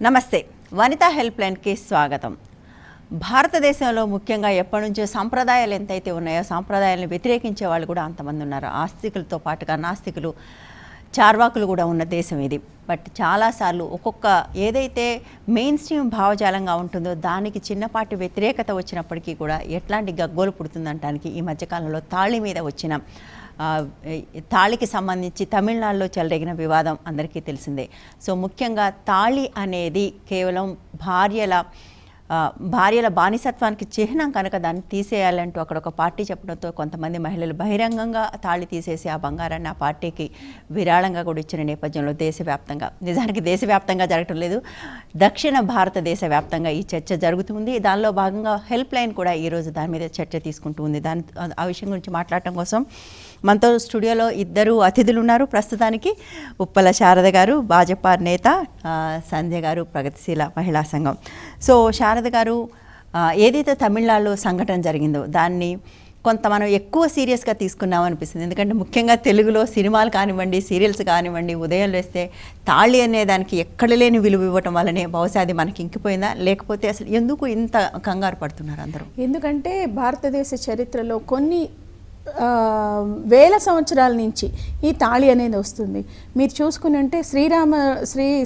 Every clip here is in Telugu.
నమస్తే వనితా హెల్ప్ లైన్కి స్వాగతం. భారతదేశంలో ముఖ్యంగా ఎప్పటి నుంచో సాంప్రదాయాలు ఎంతైతే ఉన్నాయో సాంప్రదాయాలను వ్యతిరేకించే వాళ్ళు కూడా అంతమంది ఉన్నారు. ఆస్తికులతో పాటుగా నాస్తికులు, చార్వాకులు కూడా ఉన్న దేశం ఇది. బట్ చాలాసార్లు ఒక్కొక్క ఏదైతే మెయిన్ స్ట్రీమ్ భావజాలంగా ఉంటుందో దానికి చిన్నపాటి వ్యతిరేకత వచ్చినప్పటికీ కూడా ఎట్లాంటి గగ్గోలు పుడుతుందంటానికి ఈ మధ్యకాలంలో తాళి మీద వచ్చిన తాళికి సంబంధించి తమిళనాడులో చెలరేగిన వివాదం అందరికీ తెలిసిందే. సో ముఖ్యంగా తాళి అనేది కేవలం భార్యల బానిసత్వానికి చిహ్నం కనుక దాన్ని తీసేయాలంటూ అక్కడ ఒక పార్టీ చెప్పడంతో కొంతమంది మహిళలు బహిరంగంగా తాళి తీసేసి ఆ బంగారాన్ని ఆ పార్టీకి విరాళంగా కూడా ఇచ్చిన నేపథ్యంలో దేశవ్యాప్తంగా, నిజానికి దేశవ్యాప్తంగా జరగటం లేదు, దక్షిణ భారతదేశ వ్యాప్తంగా ఈ చర్చ జరుగుతుంది. దానిలో భాగంగా హెల్ప్ లైన్ కూడా ఈరోజు దాని మీద చర్చ తీసుకుంటూ ఉంది. ఆ విషయం గురించి మాట్లాడటం కోసం మనతో స్టూడియోలో ఇద్దరు అతిథులు ఉన్నారు. ప్రస్తుతానికి ఉప్పల శారద గారు, భాజపా నేత, సంధ్య గారు, ప్రగతిశీల మహిళా సంఘం. సో శారద గారు, ఏదైతే తమిళనాడులో సంఘటన జరిగిందో దాన్ని కొంత మనం ఎక్కువ సీరియస్గా తీసుకున్నాం అనిపిస్తుంది. ఎందుకంటే ముఖ్యంగా తెలుగులో సినిమాలు కానివ్వండి, సీరియల్స్ కానివ్వండి, ఉదయం లేస్తే తాళి అనే దానికి ఎక్కడ లేని విలువ ఇవ్వటం వల్లనే బహుశా అది మనకి ఇంకిపోయిందా, లేకపోతే అసలు ఎందుకు ఇంత కంగారు పడుతున్నారు అందరూ? ఎందుకంటే భారతదేశ చరిత్రలో కొన్ని వేల సంవత్సరాల నుంచి ఈ తాళి అనేది వస్తుంది. మీరు చూసుకుని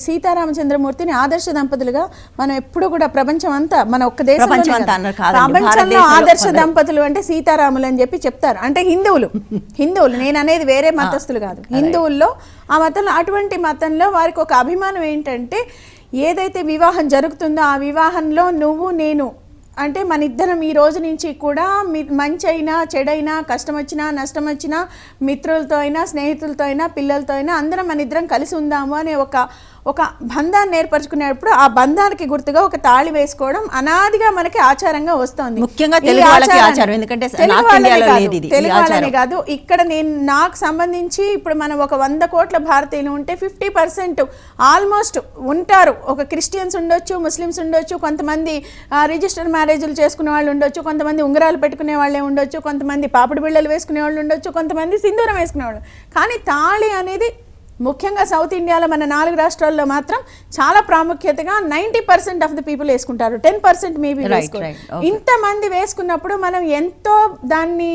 సీతారామచంద్రమూర్తిని ఆదర్శ దంపతులుగా మనం ఎప్పుడు కూడా ప్రపంచం అంతా, మన ఒక్క ప్రపంచంలో ఆదర్శ దంపతులు అంటే సీతారాములు అని చెప్పి చెప్తారు. అంటే హిందువులు నేను అనేది వేరే మతస్థులు కాదు, హిందువుల్లో ఆ మతంలో, అటువంటి మతంలో వారికి ఒక అభిమానం ఏంటంటే ఏదైతే వివాహం జరుగుతుందో ఆ వివాహంలో నువ్వు నేను అంటే మన ఇద్దరం ఈ రోజు నుంచి కూడా మంచి అయినా చెడైనా, కష్టం వచ్చినా నష్టం వచ్చినా, మిత్రులతో అయినా స్నేహితులతో అయినా పిల్లలతో అయినా అందరం మన ఇద్దరం కలిసి ఉందాము అనే ఒక బంధాన్ని ఏర్పరచుకునేటప్పుడు ఆ బంధానికి గుర్తుగా ఒక తాళి వేసుకోవడం అనాదిగా మనకి ఆచారంగా వస్తుంది. ముఖ్యంగా తెలుగు వాళ్ళనే కాదు, ఇక్కడ నాకు సంబంధించి ఇప్పుడు మనం ఒక 100 కోట్ల భారతీయులు ఉంటే 50% ఆల్మోస్ట్ ఉంటారు. ఒక క్రిస్టియన్స్ ఉండొచ్చు, ముస్లిమ్స్ ఉండొచ్చు, కొంతమంది రిజిస్టర్ మ్యారేజ్లు చేసుకునే వాళ్ళు ఉండొచ్చు, కొంతమంది ఉంగరాలు పెట్టుకునే వాళ్ళే ఉండొచ్చు, కొంతమంది పాపిడి బిళ్ళలు వేసుకునే వాళ్ళు ఉండొచ్చు, కొంతమంది సింధూరం వేసుకునేవాళ్ళు. కానీ తాళి అనేది ముఖ్యంగా సౌత్ ఇండియాలో మన 4 రాష్ట్రాల్లో మాత్రం చాలా ప్రాముఖ్యతగా 90% ఆఫ్ ద పీపుల్ వేసుకుంటారు, 10% మేబీ వేసుకోరు. ఇంతమంది వేసుకున్నప్పుడు మనం ఎంతో దాన్ని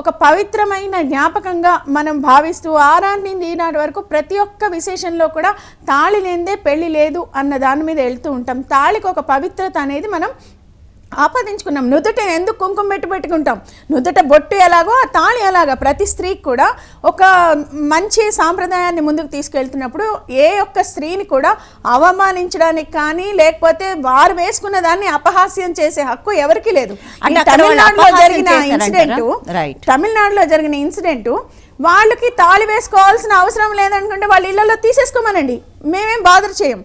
ఒక పవిత్రమైన జ్ఞాపకంగా మనం భావిస్తూ ఆనాటి నుండి ఈనాటి వరకు ప్రతి ఒక్క విశేషంలో కూడా తాళి లేనిదే పెళ్లి లేదు అన్న దాని మీద వెళ్తూ ఉంటాం. తాళికి ఒక పవిత్రత అనేది మనం ఆపాదించుకున్నాం. నుదుట ఎందుకు కుంకుమ పెట్టుకుంటాం, నుదుట బొట్టు ఎలాగో ఆ తాళి ఎలాగా ప్రతి స్త్రీకి కూడా ఒక మంచి సాంప్రదాయాన్ని ముందుకు తీసుకెళ్తున్నప్పుడు ఏ ఒక్క స్త్రీని కూడా అవమానించడానికి కానీ లేకపోతే వారు వేసుకున్న దాన్ని అపహాస్యం చేసే హక్కు ఎవరికి లేదు. తమిళనాడులో జరిగిన ఇన్సిడెంట్ వాళ్ళకి తాళి వేసుకోవాల్సిన అవసరం లేదనుకుంటే వాళ్ళ ఇళ్లలో తీసేసుకోమనండి, మేమేం బాధ చేయం.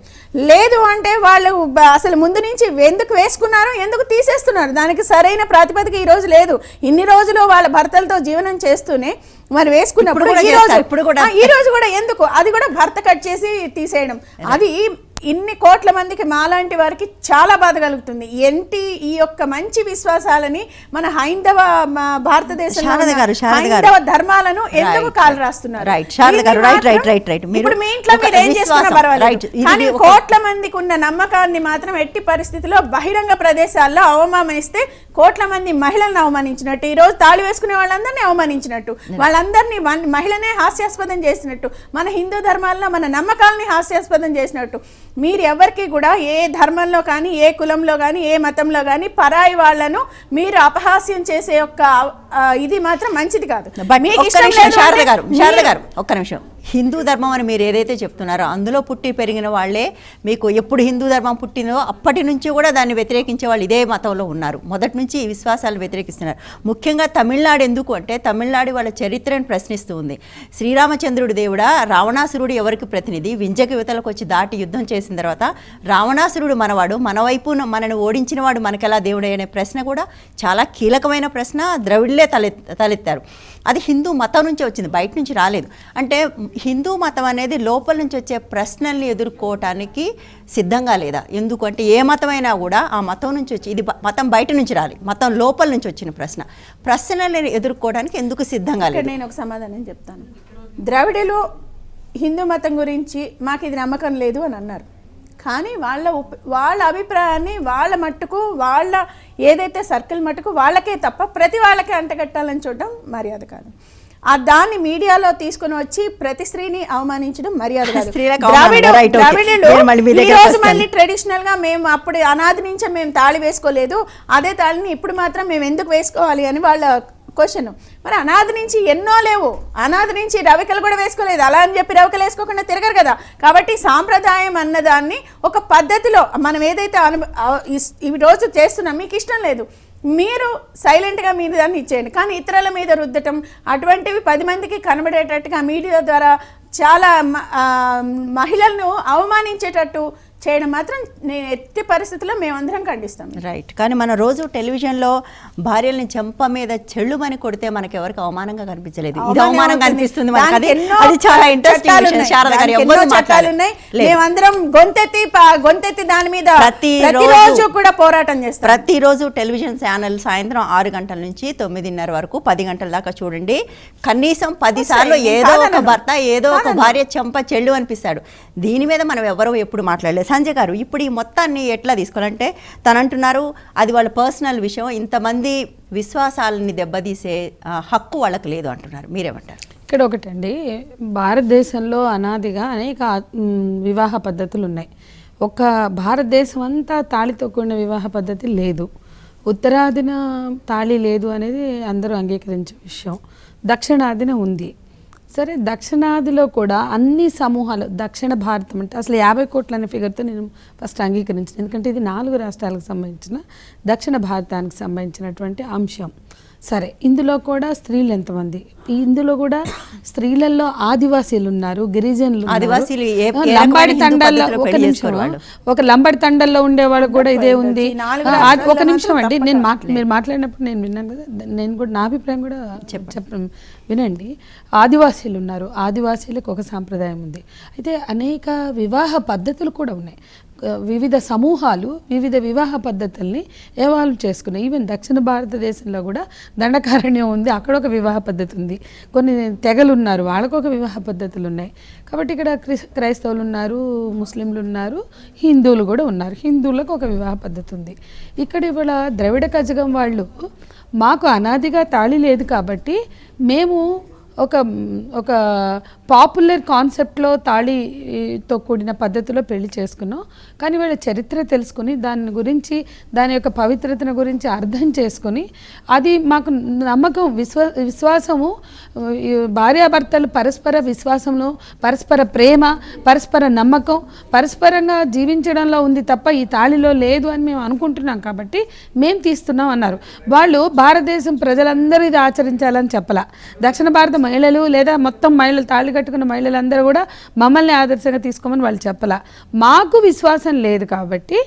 లేదు అంటే వాళ్ళు అసలు ముందు నుంచి ఎందుకు వేసుకున్నారు, ఎందుకు తీసేస్తున్నారు, దానికి సరైన ప్రాతిపదిక ఈ రోజు లేదు. ఇన్ని రోజులు వాళ్ళ భర్తలతో జీవనం చేస్తూనే మరి వేసుకున్నప్పుడు ఈ రోజు కూడా ఎందుకు, అది కూడా భర్త కట్ చేసి తీసేయడం, అది ఇన్ని కోట్ల మందికి మాలాంటి వారికి చాలా బాధ కలుగుతుంది. ఈ యొక్క మంచి విశ్వాసాలని మన భారతదేశంలో హైందవ ధర్మాలను ఎందుకు కాలు రాస్తున్నారు? ఇప్పుడు మీ ఇంట్లో మీరు ఏం చేసుకున్నా పర్వాలేదు, కానీ కోట్ల మందికి ఉన్న నమ్మకాన్ని మాత్రం ఎట్టి పరిస్థితిలో బహిరంగ ప్రదేశాల్లో అవమానిస్తే కోట్ల మంది మహిళలను అవమానించినట్టు, ఈ రోజు తాళి వేసుకునే వాళ్ళందరినీ అవమానించినట్టు, వాళ్ళందరినీ మహిళనే హాస్యాస్పదం చేసినట్టు, మన హిందూ ధర్మాల్లో మన నమ్మకాలని హాస్యాస్పదం చేసినట్టు. మీరు ఎవరికి కూడా ఏ ధర్మంలో కానీ, ఏ కులంలో కానీ, ఏ మతంలో కానీ పరాయి వాళ్లను మీరు అపహాస్యం చేసే ఇది మాత్రం మంచిది కాదు. శారద గారు ఒక్క నిమిషం. హిందూ ధర్మం అని మీరు ఏదైతే చెప్తున్నారో అందులో పుట్టి పెరిగిన వాళ్ళే మీకు ఎప్పుడు హిందూ ధర్మం పుట్టినో అప్పటి నుంచి కూడా దాన్ని వ్యతిరేకించే వాళ్ళు ఇదే మతంలో ఉన్నారు. మొదటి నుంచి ఈ విశ్వాసాలు వ్యతిరేకిస్తున్నారు. ముఖ్యంగా తమిళనాడు ఎందుకు అంటే తమిళనాడు వాళ్ళ చరిత్రను ప్రశ్నిస్తూ ఉంది. శ్రీరామచంద్రుడి దేవుడా, రావణాసురుడు ఎవరికి ప్రతినిధి, వింజకి యువతలకు వచ్చి దాటి యుద్ధం చేసిన తర్వాత రావణాసురుడు మనవాడు, మన వైపు మనను ఓడించిన వాడు మనకెలా దేవుడే అనే ప్రశ్న కూడా చాలా కీలకమైన ప్రశ్న ద్రవిడులే తలెత్తారు. అది హిందూ మతం నుంచి వచ్చింది, బయట నుంచి రాలేదు. అంటే హిందూ మతం అనేది లోపల నుంచి వచ్చే ప్రశ్నల్ని ఎదుర్కోవటానికి సిద్ధంగా లేదా? ఎందుకంటే ఏ మతమైనా కూడా ఆ మతం నుంచి వచ్చి, ఇది మతం బయట నుంచి రాలి, మతం లోపల నుంచి వచ్చిన ప్రశ్నల్ని ఎదుర్కోవడానికి ఎందుకు సిద్ధంగా లేదు? నేను ఒక సమాధానం చెప్తాను. ద్రవిడులు హిందూ మతం గురించి మాకు ఇది నమ్మకం లేదు అని అన్నారు. కానీ వాళ్ళ అభిప్రాయాన్ని వాళ్ళ మట్టుకు వాళ్ళ ఏదైతే సర్కిల్ మట్టుకు వాళ్ళకే తప్ప ప్రతి వాళ్ళకే అంటగట్టాలని చూడడం మర్యాద కాదు. దాన్ని మీడియాలో తీసుకుని వచ్చి ప్రతి స్త్రీని అవమానించడం మర్యాద కాదు. ఈ రోజు మళ్ళీ ట్రెడిషనల్ గా మేము అప్పుడు అనాది నుంచే మేము తాళి వేసుకోలేదు, అదే తాళిని ఇప్పుడు మాత్రం మేము ఎందుకు వేసుకోవాలి అని వాళ్ళ క్వశ్చన్. మరి అనాది నుంచి ఎన్నో లేవు, అనాది నుంచి రవికలు కూడా వేసుకోలేదు, అలా అని చెప్పి రవికలు వేసుకోకుండా తిరగరు కదా. కాబట్టి సాంప్రదాయం అన్నదాన్ని ఒక పద్ధతిలో మనం ఏదైతే ఈ రోజు చేస్తున్నాం, మీకు ఇష్టం లేదు మీరు సైలెంట్గా మీరు దాన్ని ఇచ్చేయండి, కానీ ఇతరుల మీద రుద్దటం అటువంటివి 10 మందికి కనబడేటట్టుగా మీడియా ద్వారా చాలా మహిళలను అవమానించేటట్టు చేయడం మాత్రం నేను ఎట్టి పరిస్థితుల్లో మేమందరం ఖండిస్తాం. రైట్. కానీ మన రోజు టెలివిజన్లో భార్యల్ని చెంప మీద చెళ్ళుమని కొడితే మనకి ఎవరికి అవమానంగా కనిపించలేదు, ఇది అవమానంగా అనిపిస్తుంది. అది చాలా ఇంట్రెస్టింగ్. శారద గారు ఎన్నో చట్టాలు ఉన్నాయి, మేమందరం గొంతెత్తి దాని మీద ప్రతిరోజు కూడా పోరాటం చేస్తాం. ప్రతిరోజు టెలివిజన్ ఛానల్ సాయంత్రం 6 గంటల నుంచి 9:30 వరకు 10 గంటల దాకా చూడండి. కనీసం 10 సార్లు ఏదో ఒక భర్త ఏదో ఒక భార్య చెంప చెళ్ళు అనిపిస్తాడు. దీని మీద మనం ఎవరో ఎప్పుడు మాట్లాడలేదు. సంజయ్ గారు, ఇప్పుడు ఈ మొత్తాన్ని ఎట్లా తీసుకోవాలంటే తను అంటున్నారు అది వాళ్ళ పర్సనల్ విషయం, ఇంతమంది విశ్వాసాలని దెబ్బతీసే హక్కు వాళ్ళకి లేదు అంటున్నారు, మీరేమంటారు? ఇక్కడ ఒకటండి, భారతదేశంలో అనాదిగా అనేక వివాహ పద్ధతులు ఉన్నాయి. ఒక భారతదేశం అంతా తాళితో కూడిన వివాహ పద్ధతి లేదు. ఉత్తరాదిన తాళి లేదు అనేది అందరూ అంగీకరించే విషయం. దక్షిణాదిన ఉంది. సరే, దక్షిణాదిలో కూడా అన్ని సమూహాలు, దక్షిణ భారతం అంటే అసలు 50 కోట్ల అనే ఫిగర్తో నేను ఫస్ట్ అంగీకరించాను. ఎందుకంటే ఇది 4 రాష్ట్రాలకు సంబంధించిన దక్షిణ భారతానికి సంబంధించినటువంటి అంశం. సరే, ఇందులో కూడా స్త్రీలు ఎంతమంది? ఇందులో కూడా స్త్రీలలో ఆదివాసీలు ఉన్నారు, గిరిజనులు, లంబాడి తండాల్లో ఒక లంబాడి తండాల్లో ఉండేవాళ్ళు కూడా ఇదే ఉంది. ఒక నిమిషం అండి, మీరు మాట్లాడినప్పుడు నేను విన్నాను కదా, నేను కూడా నా అభిప్రాయం కూడా చెప్పడం వినండి. ఆదివాసీలు ఉన్నారు, ఆదివాసీలకు ఒక సాంప్రదాయం ఉంది. అయితే అనేక వివాహ పద్ధతులు కూడా ఉన్నాయి. వివిధ సమూహాలు వివిధ వివాహ పద్ధతుల్ని ఎవాల్వ్ చేసుకున్నాయి. ఈవెన్ దక్షిణ భారతదేశంలో కూడా దండకారణ్యం ఉంది, అక్కడ ఒక వివాహ పద్ధతి ఉంది. కొన్ని తెగలు ఉన్నారు, వాళ్ళకు ఒక వివాహ పద్ధతులు ఉన్నాయి. కాబట్టి ఇక్కడ క్రైస్తవులు ఉన్నారు, ముస్లింలు ఉన్నారు, హిందువులు కూడా ఉన్నారు. హిందువులకు ఒక వివాహ పద్ధతి ఉంది. ఇక్కడ ఇవాళ ద్రవిడ కజగం వాళ్ళు మాకు అనాదిగా తాళి లేదు కాబట్టి మేము ఒక పాపులర్ కాన్సెప్ట్లో తాళితో కూడిన పద్ధతిలో పెళ్లి చేసుకున్నాం. కానీ వీళ్ళ చరిత్ర తెలుసుకుని దాని గురించి, దాని యొక్క పవిత్రతను గురించి అర్థం చేసుకొని, అది మాకు నమ్మకం, విశ్వాసము, భార్యాభర్తలు పరస్పర విశ్వాసంలో, పరస్పర ప్రేమ, పరస్పర నమ్మకం, పరస్పరంగా జీవించడంలో ఉంది తప్ప ఈ తాళిలో లేదు అని మేము అనుకుంటున్నాం కాబట్టి మేము తీస్తున్నాం అన్నారు. వాళ్ళు భారతదేశం ప్రజలందరూ ఇది ఆచరించాలని చెప్పలా. దక్షిణ భారత మహిళలు లేదా మొత్తం మహిళలు, తాళి కట్టుకున్న మహిళలందరూ కూడా మమ్మల్ని ఆదర్శంగా తీసుకోమని వాళ్ళు చెప్పలా. మాకు విశ్వాసం లేదు కాబట్టి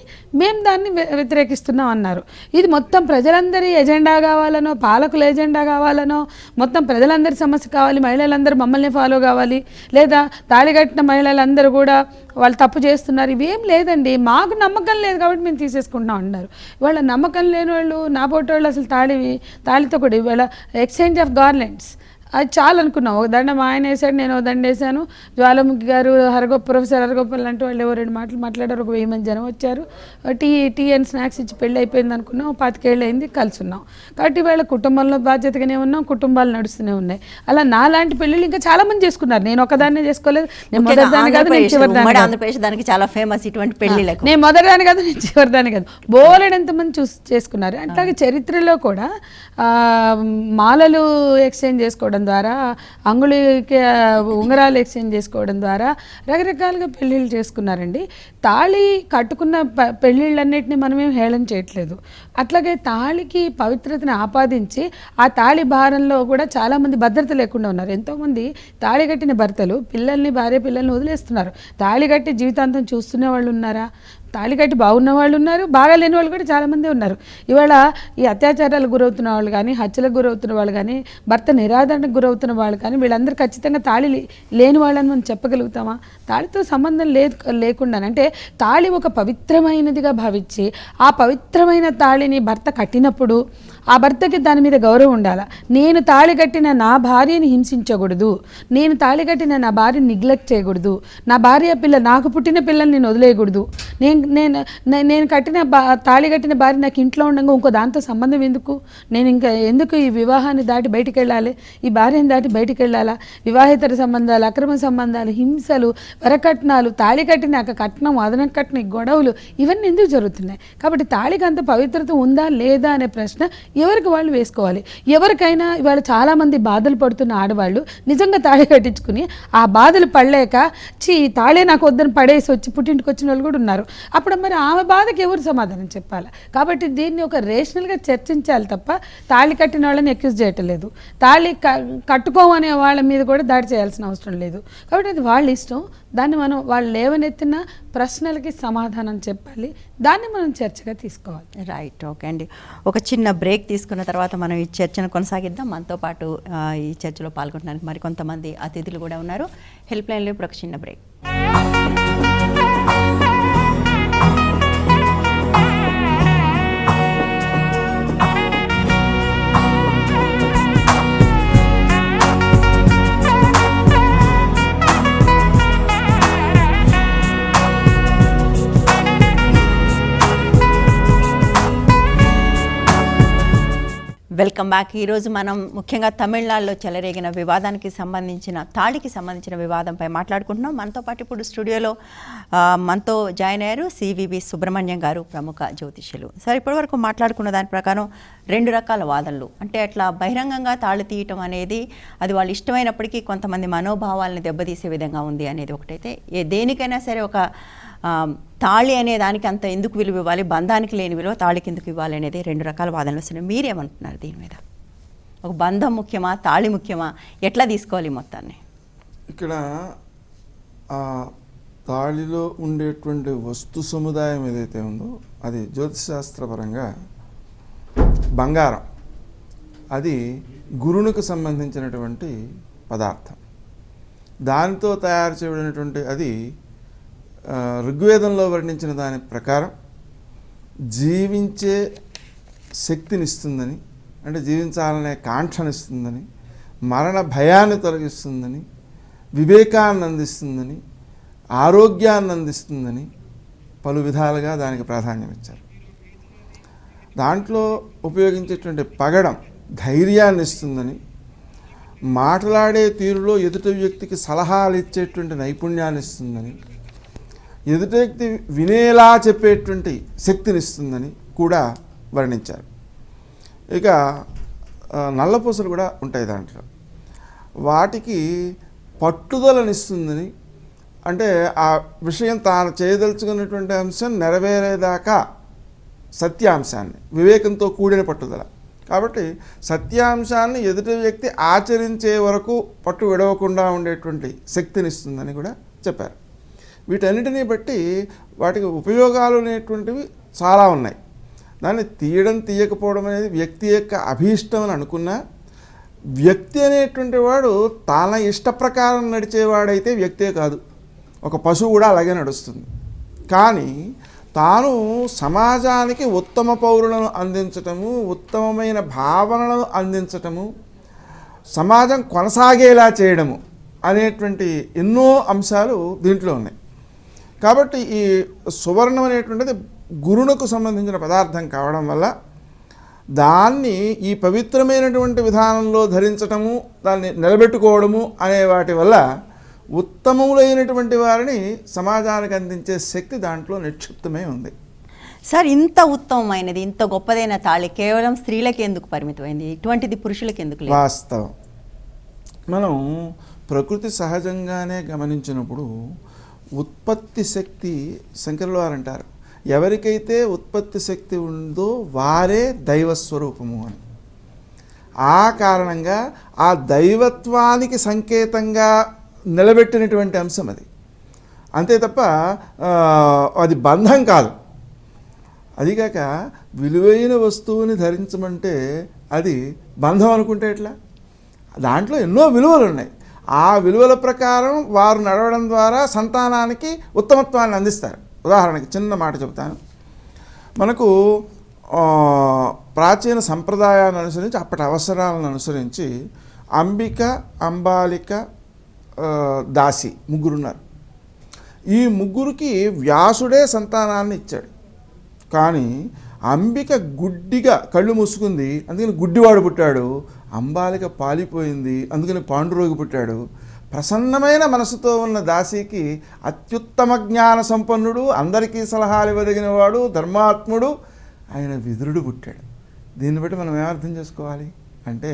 మేము దాన్ని వ్యతిరేకిస్తున్నాం అన్నారు. ఇది మొత్తం ప్రజలందరి ఎజెండా కావాలనో, పాలకుల ఎజెండా కావాలనో, మొత్తం ప్రజలందరి సమస్య కావాలి, మహిళలందరూ మమ్మల్ని ఫాలో కావాలి, లేదా తాళి కట్టిన మహిళలందరూ కూడా వాళ్ళు తప్పు చేస్తున్నారు, ఇవేం లేదండి. మాకు నమ్మకం లేదు కాబట్టి మేము తీసేసుకుంటున్నాం అన్నారు. వాళ్ళ నమ్మకం లేని వాళ్ళు, నా పోటీ వాళ్ళు అసలు తాళితో కూడా ఇవాళ ఎక్స్చేంజ్ ఆఫ్ గార్లెండ్స్ అది చాలా అనుకున్నాం. ఒక దండం ఆయన వేసాడు, నేను ఒక దండ వేసాను. జ్వాలాముఖి గారు, ప్రొఫెసర్ హరగోపాల్ లాంటి వాళ్ళు 2 మాటలు మాట్లాడారు. ఒక 1000 మంది జనం వచ్చారు. టీ అండ్ స్నాక్స్ ఇచ్చి పెళ్ళి అయిపోయింది అనుకున్నాం. 25 ఏళ్ళు అయింది, కలిసి ఉన్నాం. కాబట్టి వాళ్ళ కుటుంబంలో బాధ్యతగానే ఉన్నాం, కుటుంబాలు నడుస్తూనే ఉన్నాయి. అలా నాలాంటి పెళ్ళిళ్ళు ఇంకా చాలా మంది చేసుకున్నారు. నేను ఒకదాన్నే చేసుకోలేదు. నేను మొదటిదాన్ని కాదు, నేను చివరిదాన్ని. ఆంధ్రప్రదేశ్ దానికి చాలా ఫేమస్ ఇటువంటి పెళ్లిళ్ళకు. నేను మొదటిదాన్ని కాదు, నేను చివరిదాన్ని కాదు. బోలెడు ఎంతమంది చేసుకున్నారు. అట్లాగే చరిత్రలో కూడా మాలలు ఎక్స్చేంజ్ చేసుకోవడం ద్వారా, అంగుళికి ఉంగరాలు ఎక్స్చేంజ్ చేసుకోవడం ద్వారా రకరకాలుగా పెళ్ళిళ్ళు చేసుకున్నారండి. తాళి కట్టుకున్న పెళ్ళిళ్ళన్నిటిని మనమేం హేళన చేయట్లేదు. అట్లాగే తాళికి పవిత్రతను ఆపాదించి ఆ తాళి భారంలో కూడా చాలామంది భద్రత లేకుండా ఉన్నారు. ఎంతోమంది తాళి కట్టిన భర్తలు భార్య పిల్లల్ని వదిలేస్తున్నారు. తాళి కట్టి జీవితాంతం చూస్తునే వాళ్ళు ఉన్నారా? తాళి కట్టి బాగున్న వాళ్ళు ఉన్నారు, బాగా లేని వాళ్ళు కూడా చాలామంది ఉన్నారు. ఇవాళ ఈ అత్యాచారాలకు గురవుతున్న వాళ్ళు కానీ, హత్యలకు గురవుతున్న వాళ్ళు కానీ, భర్త నిరాదరణకు గురవుతున్న వాళ్ళు కానీ, వీళ్ళందరూ ఖచ్చితంగా తాళి లేని వాళ్ళని మనం చెప్పగలుగుతామా? తాళితో సంబంధం లేకుండా, అంటే తాళి ఒక పవిత్రమైనదిగా భావించి ఆ పవిత్రమైన తాళిని భర్త కట్టినప్పుడు ఆ భర్తకి దాని మీద గౌరవం ఉండాలా. నేను తాళి కట్టిన నా భార్యని హింసించకూడదు, నేను తాళి కట్టిన నా భార్యని నెగ్లెక్ట్ చేయకూడదు, నా భార్య పిల్ల నాకు పుట్టిన పిల్లల్ని నేను వదిలేయకూడదు, నేను కట్టిన తాళి కట్టిన భార్య నాకు ఇంట్లో ఉండగా ఇంకో దాంతో సంబంధం ఎందుకు, నేను ఇంకా ఎందుకు ఈ వివాహాన్ని దాటి బయటికి వెళ్ళాలి, ఈ భార్యని దాటి బయటికి వెళ్ళాలా. వివాహేతర సంబంధాలు, అక్రమ సంబంధాలు, హింసలు, వరకట్నాలు, తాళి కట్టినాక కట్నం, అదనం కట్నం, గొడవలు ఇవన్నీ ఎందుకు జరుగుతున్నాయి? కాబట్టి తాళికి అంత పవిత్రత ఉందా లేదా అనే ప్రశ్న ఎవరికి వాళ్ళు వేసుకోవాలి. ఎవరికైనా ఇవాళ చాలామంది బాధలు పడుతున్న ఆడవాళ్ళు నిజంగా తాళి కట్టించుకుని ఆ బాధలు పడలేక తాళే నాకు వద్దని పడేసి వచ్చి పుట్టింటికి వచ్చిన వాళ్ళు కూడా ఉన్నారు. అప్పుడు మరి ఆమె బాధకి ఎవరు సమాధానం చెప్పాలి? కాబట్టి దీన్ని ఒక రేషనల్గా చర్చించాలి తప్ప తాళి కట్టిన వాళ్ళని ఎక్యూజ్ చేయటం లేదు, తాళి కట్టుకోమనే వాళ్ళ మీద కూడా దాడి చేయాల్సిన అవసరం లేదు. కాబట్టి అది వాళ్ళ ఇష్టం. దాన్ని మనం వాళ్ళు లేవనెత్తిన ప్రశ్నలకి సమాధానం చెప్పాలి, దాన్ని మనం చర్చగా తీసుకోవాలి. రైట్, ఓకే అండి. ఒక చిన్న బ్రేక్ తీసుకున్న తర్వాత మనం ఈ చర్చను కొనసాగిద్దాం. మనతో పాటు ఈ చర్చలో పాల్గొనడానికి మరికొంతమంది అతిథులు కూడా ఉన్నారు. హెల్ప్ లైన్లో ఇప్పుడు ఒక చిన్న బ్రేక్. Welcome back. ఈరోజు మనం ముఖ్యంగా తమిళనాడులో చెలరేగిన వివాదానికి సంబంధించిన తాళికి సంబంధించిన వివాదంపై మాట్లాడుకుంటున్నాం. మనతో పాటు ఇప్పుడు స్టూడియోలో మనతో జాయిన్ అయ్యారు సివివి సుబ్రహ్మణ్యం గారు, ప్రముఖ జ్యోతిష్యులు. సార్, ఇప్పటివరకు మాట్లాడుకున్న దాని ప్రకారం 2 రకాల వాదనలు. అంటే అట్లా బహిరంగంగా తాళి తీయటం అనేది అది వాళ్ళు ఇష్టమైనప్పటికీ కొంతమంది మనోభావాలను దెబ్బతీసే విధంగా ఉంది అనేది ఒకటైతే, దేనికైనా సరే ఒక తాళి అనే దానికి అంత ఎందుకు విలువ ఇవ్వాలి, బంధానికి లేని విలువ తాళికి ఎందుకు ఇవ్వాలి అనేది 2 రకాల వాదనలు వస్తున్నాయి. మీరేమంటున్నారు దీని మీద? ఒక బంధం ముఖ్యమా, తాళి ముఖ్యమా, ఎట్లా తీసుకోవాలి మొత్తాన్ని? ఇక్కడ తాళిలో ఉండేటువంటి వస్తు సముదాయం ఏదైతే ఉందో అది జ్యోతిశాస్త్రపరంగా బంగారం, అది గురునికి సంబంధించినటువంటి పదార్థం. దానితో తయారు చేయబడినటువంటి అది ఋగ్వేదంలో వర్ణించిన దాని ప్రకారం జీవించే శక్తినిస్తుందని, అంటే జీవించాలనే కాంక్షనిస్తుందని, మరణ భయాన్ని తొలగిస్తుందని, వివేకాన్ని అందిస్తుందని, ఆరోగ్యాన్ని అందిస్తుందని పలు విధాలుగా దానికి ప్రాధాన్యం ఇచ్చారు. దాంట్లో ఉపయోగించేటువంటి పగడం ధైర్యాన్ని ఇస్తుందని, మాట్లాడే తీరులో ఎదుటి వ్యక్తికి సలహాలు ఇచ్చేటువంటి నైపుణ్యాన్ని ఇస్తుందని, ఎదుటి వ్యక్తి వినేలా చెప్పేటువంటి శక్తినిస్తుందని కూడా వర్ణించారు. ఇక నల్లపూసలు కూడా ఉంటాయి దాంట్లో. వాటికి పట్టుదలనిస్తుందని, అంటే ఆ విషయం తాను చేయదలుచుకున్నటువంటి అంశం నెరవేరేదాకా సత్యాంశాన్ని, వివేకంతో కూడిన పట్టుదల. కాబట్టి సత్యాంశాన్ని ఎదుటి వ్యక్తి ఆచరించే వరకు పట్టు విడవకుండా ఉండేటువంటి శక్తినిస్తుందని కూడా చెప్పారు. వీటన్నిటినీ బట్టి వాటికి ఉపయోగాలు అనేటువంటివి చాలా ఉన్నాయి. దాన్ని తీయడం తీయకపోవడం అనేది వ్యక్తి యొక్క అభీష్టం అని అనుకున్నా, వ్యక్తి అనేటువంటి వాడు తన ఇష్ట ప్రకారం నడిచేవాడైతే వ్యక్తే కాదు, ఒక పశువు కూడా అలాగే నడుస్తుంది. కానీ తాను సమాజానికి ఉత్తమ పౌరులను అందించటము, ఉత్తమమైన భావనలను అందించటము, సమాజం కొనసాగేలా చేయడము అనేటువంటి ఎన్నో అంశాలు దీంట్లో ఉన్నాయి. కాబట్టి ఈ సువర్ణం అనేటువంటిది గురువుకు సంబంధించిన పదార్థం కావడం వల్ల దాన్ని ఈ పవిత్రమైనటువంటి విధానంలో ధరించటము, దాన్ని నిలబెట్టుకోవడము అనే వాటి వల్ల ఉత్తమములైనటువంటి వారిని సమాజానికి అందించే శక్తి దాంట్లో నిక్షిప్తమై ఉంది. సార్, ఇంత ఉత్తమమైనది, ఇంత గొప్పదైన తాళి కేవలం స్త్రీలకి ఎందుకు పరిమితమైంది? ఇటువంటిది పురుషులకి ఎందుకు లేదు? వాస్తవం. మనం ప్రకృతి సహజంగానే గమనించినప్పుడు ఉత్పత్తి శక్తి, శంకరులు వారు అంటారు, ఎవరికైతే ఉత్పత్తి శక్తి ఉందో వారే దైవస్వరూపము అని. ఆ కారణంగా ఆ దైవత్వానికి సంకేతంగా నిలబెట్టినటువంటి అంశం అది. అంతే తప్ప అది బంధం కాదు. అదిగాక విలువైన వస్తువుని ధరించమంటే అది బంధం అనుకుంటే ఎట్లా? దాంట్లో ఎన్నో విలువలు ఉన్నాయి. ఆ విలువల ప్రకారం వారు నడవడం ద్వారా సంతానానికి ఉత్తమత్వాన్ని అందిస్తారు. ఉదాహరణకి చిన్న మాట చెబుతాను. మనకు ప్రాచీన సంప్రదాయాన్ని అనుసరించి అప్పటి అవసరాలను అనుసరించి అంబిక, అంబాలిక, దాసి ముగ్గురున్నారు. ఈ ముగ్గురికి వ్యాసుడే సంతానాన్ని ఇచ్చాడు. కానీ అంబిక గుడ్డిగా కళ్ళు మూసుకుంది, అందుకని గుడ్డివాడు పుట్టాడు. అంబాలిక పాలిపోయింది, అందుకని పాండురోగి పుట్టాడు. ప్రసన్నమైన మనసుతో ఉన్న దాసికి అత్యుత్తమ జ్ఞాన సంపన్నుడు, అందరికీ సలహాలు ఇవ్వదగిన వాడు, ధర్మాత్ముడు ఆయన విదురుడు పుట్టాడు. దీన్ని బట్టి మనం ఏమర్థం చేసుకోవాలి అంటే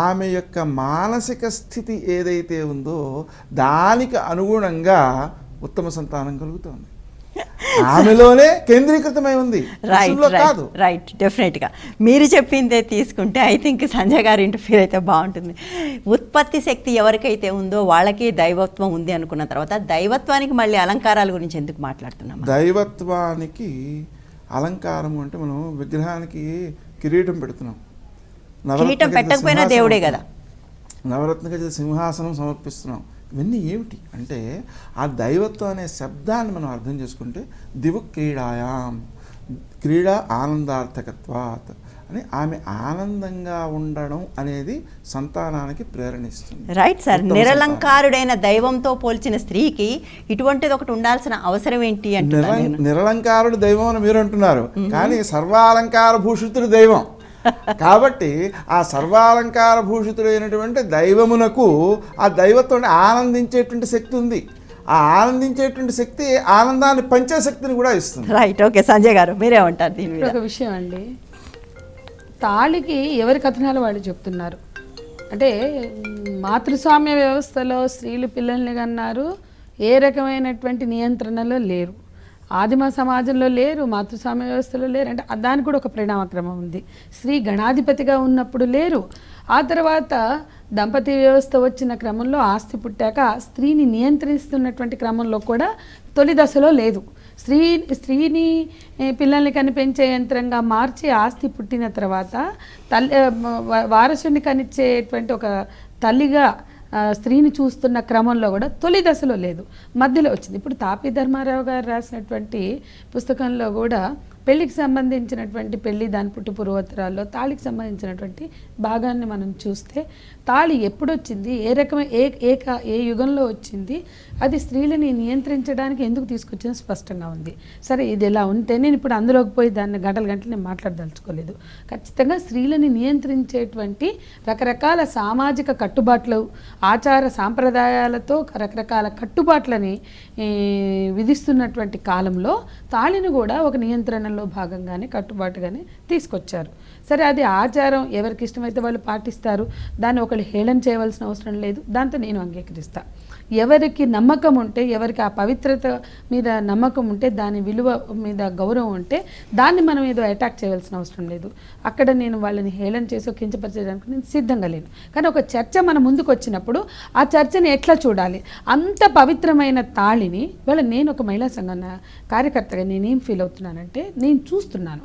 ఆమె యొక్క మానసిక స్థితి ఏదైతే ఉందో దానికి అనుగుణంగా ఉత్తమ సంతానం కలుగుతుంది. ఆమెలోనే కేంద్రీకృతమై ఉంది, కాదు. రైట్, డెఫినెట్గా మీరు చెప్పిందే తీసుకుంటే ఐ థింక్ సంజయ్ గారు ఇంటర్ఫీర్ అయితే బాగుంటుంది. ఉత్పత్తి శక్తి ఎవరికైతే ఉందో వాళ్ళకి దైవత్వం ఉంది అనుకున్న తర్వాత దైవత్వానికి మళ్ళీ అలంకారాల గురించి ఎందుకు మాట్లాడుతున్నాం? దైవత్వానికి అలంకారం అంటే మనం విగ్రహానికి కిరీటం పెడుతున్నాం, కిరీటం పెట్టకపోయినా దేవుడే కదా, నవరత్న సింహాసనం సమర్పిస్తున్నాం. ఇవన్నీ ఏమిటి అంటే ఆ దైవత్వం అనే శబ్దాన్ని మనం అర్థం చేసుకుంటే దివు క్రీడాయాం, క్రీడ ఆనందార్థకత్వాత్ అని ఆమె ఆనందంగా ఉండడం అనేది సంతానానికి ప్రేరణిస్తుంది. Right sir. నిరలంకారుడైన దైవంతో పోల్చిన స్త్రీకి ఇటువంటిది ఒకటి ఉండాల్సిన అవసరం ఏంటి అంటే నిరలంకారుడు దైవం అని మీరు అంటున్నారు, కానీ సర్వాలంకార భూషితుడు దైవం. కాబట్టి ఆ సర్వాలంకార భూషితుడైనటువంటి దైవమునకు ఆ దైవత్వాన్ని ఆనందించేటువంటి శక్తి ఉంది. ఆ ఆనందించేటువంటి శక్తి ఆనందాన్ని పంచే శక్తిని కూడా ఇస్తుంది. Right, okay. సంజయ్ గారు మీరేమంటారు దీని మీద? ఒక విషయం అండి, తాళికి ఎవరి కథనాలు వాళ్ళు చెప్తున్నారు అంటే మాతృస్వామ్య వ్యవస్థలో స్త్రీలు పిల్లల్ని కన్నారు, ఏ రకమైనటువంటి నియంత్రణలో లేరు. ఆదిమ సమాజంలో లేరు, మాతృస్వామ్య వ్యవస్థలో లేరు. అంటే దానికి కూడా ఒక పరిణామక్రమం ఉంది. స్త్రీ గణాధిపతిగా ఉన్నప్పుడు లేరు. ఆ తర్వాత దంపతి వ్యవస్థ వచ్చిన క్రమంలో ఆస్తి పుట్టాక స్త్రీని నియంత్రిస్తున్నటువంటి క్రమంలో కూడా తొలి దశలో లేదు. స్త్రీని పిల్లల్ని కనిపించే యంత్రంగా మార్చి ఆస్తి పుట్టిన తర్వాత వారసుని కనిచ్చేటువంటి ఒక తల్లిగా స్త్రీని చూస్తున్న క్రమంలో కూడా తొలి దశలో లేదు, మధ్యలో వచ్చింది. ఇప్పుడు తాపీ ధర్మారావు గారు రాసినటువంటి పుస్తకంలో కూడా పెళ్లికి సంబంధించినటువంటి పెళ్లి దాని పుట్టు పూర్వోత్తరాల్లో తాళికి సంబంధించినటువంటి భాగాన్ని మనం చూస్తే తాళి ఎప్పుడు వచ్చింది, ఏ రకమైన ఏ యుగంలో వచ్చింది, అది స్త్రీలని నియంత్రించడానికి ఎందుకు తీసుకొచ్చింది స్పష్టంగా ఉంది. సరే, ఇది ఎలా ఉంటే నేను ఇప్పుడు అందులోకి పోయి దాన్ని గంటలు నేను మాట్లాడదలుచుకోలేదు. ఖచ్చితంగా స్త్రీలని నియంత్రించేటువంటి రకరకాల సామాజిక కట్టుబాట్లు, ఆచార సాంప్రదాయాలతో రకరకాల కట్టుబాట్లని విధిస్తున్నటువంటి కాలంలో తాళిని కూడా ఒక నియంత్రణలో భాగంగానే కట్టుబాటుగానే తీసుకొచ్చారు. సరే, అది ఆచారం, ఎవరికి ఇష్టమైతే వాళ్ళు పాటిస్తారు, దాన్ని ఒకళ్ళు హేళన చేయవలసిన అవసరం లేదు, దాంతో నేను అంగీకరిస్తా. ఎవరికి నమ్మకం ఉంటే, ఎవరికి ఆ పవిత్రత మీద నమ్మకం ఉంటే, దాని విలువ మీద గౌరవం ఉంటే దాన్ని మనం ఏదో అటాక్ చేయవలసిన అవసరం లేదు. అక్కడ నేను వాళ్ళని హేళన చేసి కించపరిచేయడానికి నేను సిద్ధంగా లేను. కానీ ఒక చర్చ మన ముందుకు వచ్చినప్పుడు ఆ చర్చని ఎట్లా చూడాలి? అంత పవిత్రమైన తాళిని వాళ్ళ నేను ఒక మహిళా సంఘం కార్యకర్తగా నేనేం ఫీల్ అవుతున్నానంటే, నేను చూస్తున్నాను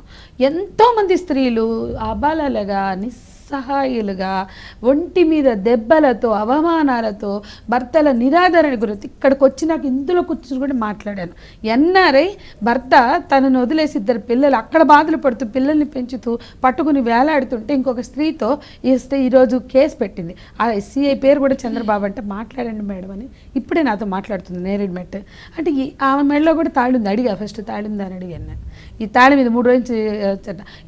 ఎంతోమంది స్త్రీలు అబాలలుగా నిస్సహాయులుగా ఒంటి మీద దెబ్బలతో అవమానాలతో భర్తల నిరాదరణ గురించి ఇక్కడికి వచ్చి నాకు ఇందులో కూర్చుని కూడా మాట్లాడాను. ఎన్ఆర్ఐ భర్త తనను వదిలేసి 2 పిల్లలు అక్కడ బాధలు పడుతూ పిల్లల్ని పెంచుతూ పట్టుకుని వేలాడుతుంటే ఇంకొక స్త్రీతో ఈరోజు కేసు పెట్టింది. ఆ సిఐ పేరు కూడా చంద్రబాబు. అంటే మాట్లాడండి మేడం అని ఇప్పుడే నాతో మాట్లాడుతుంది నేరేడ్ మెట్. అంటే ఆమె మెడలో కూడా తాళింది. అడిగా ఫస్ట్ తాళింది అని అడిగాను నేను. ఈ తాళి మీద 3 రోజు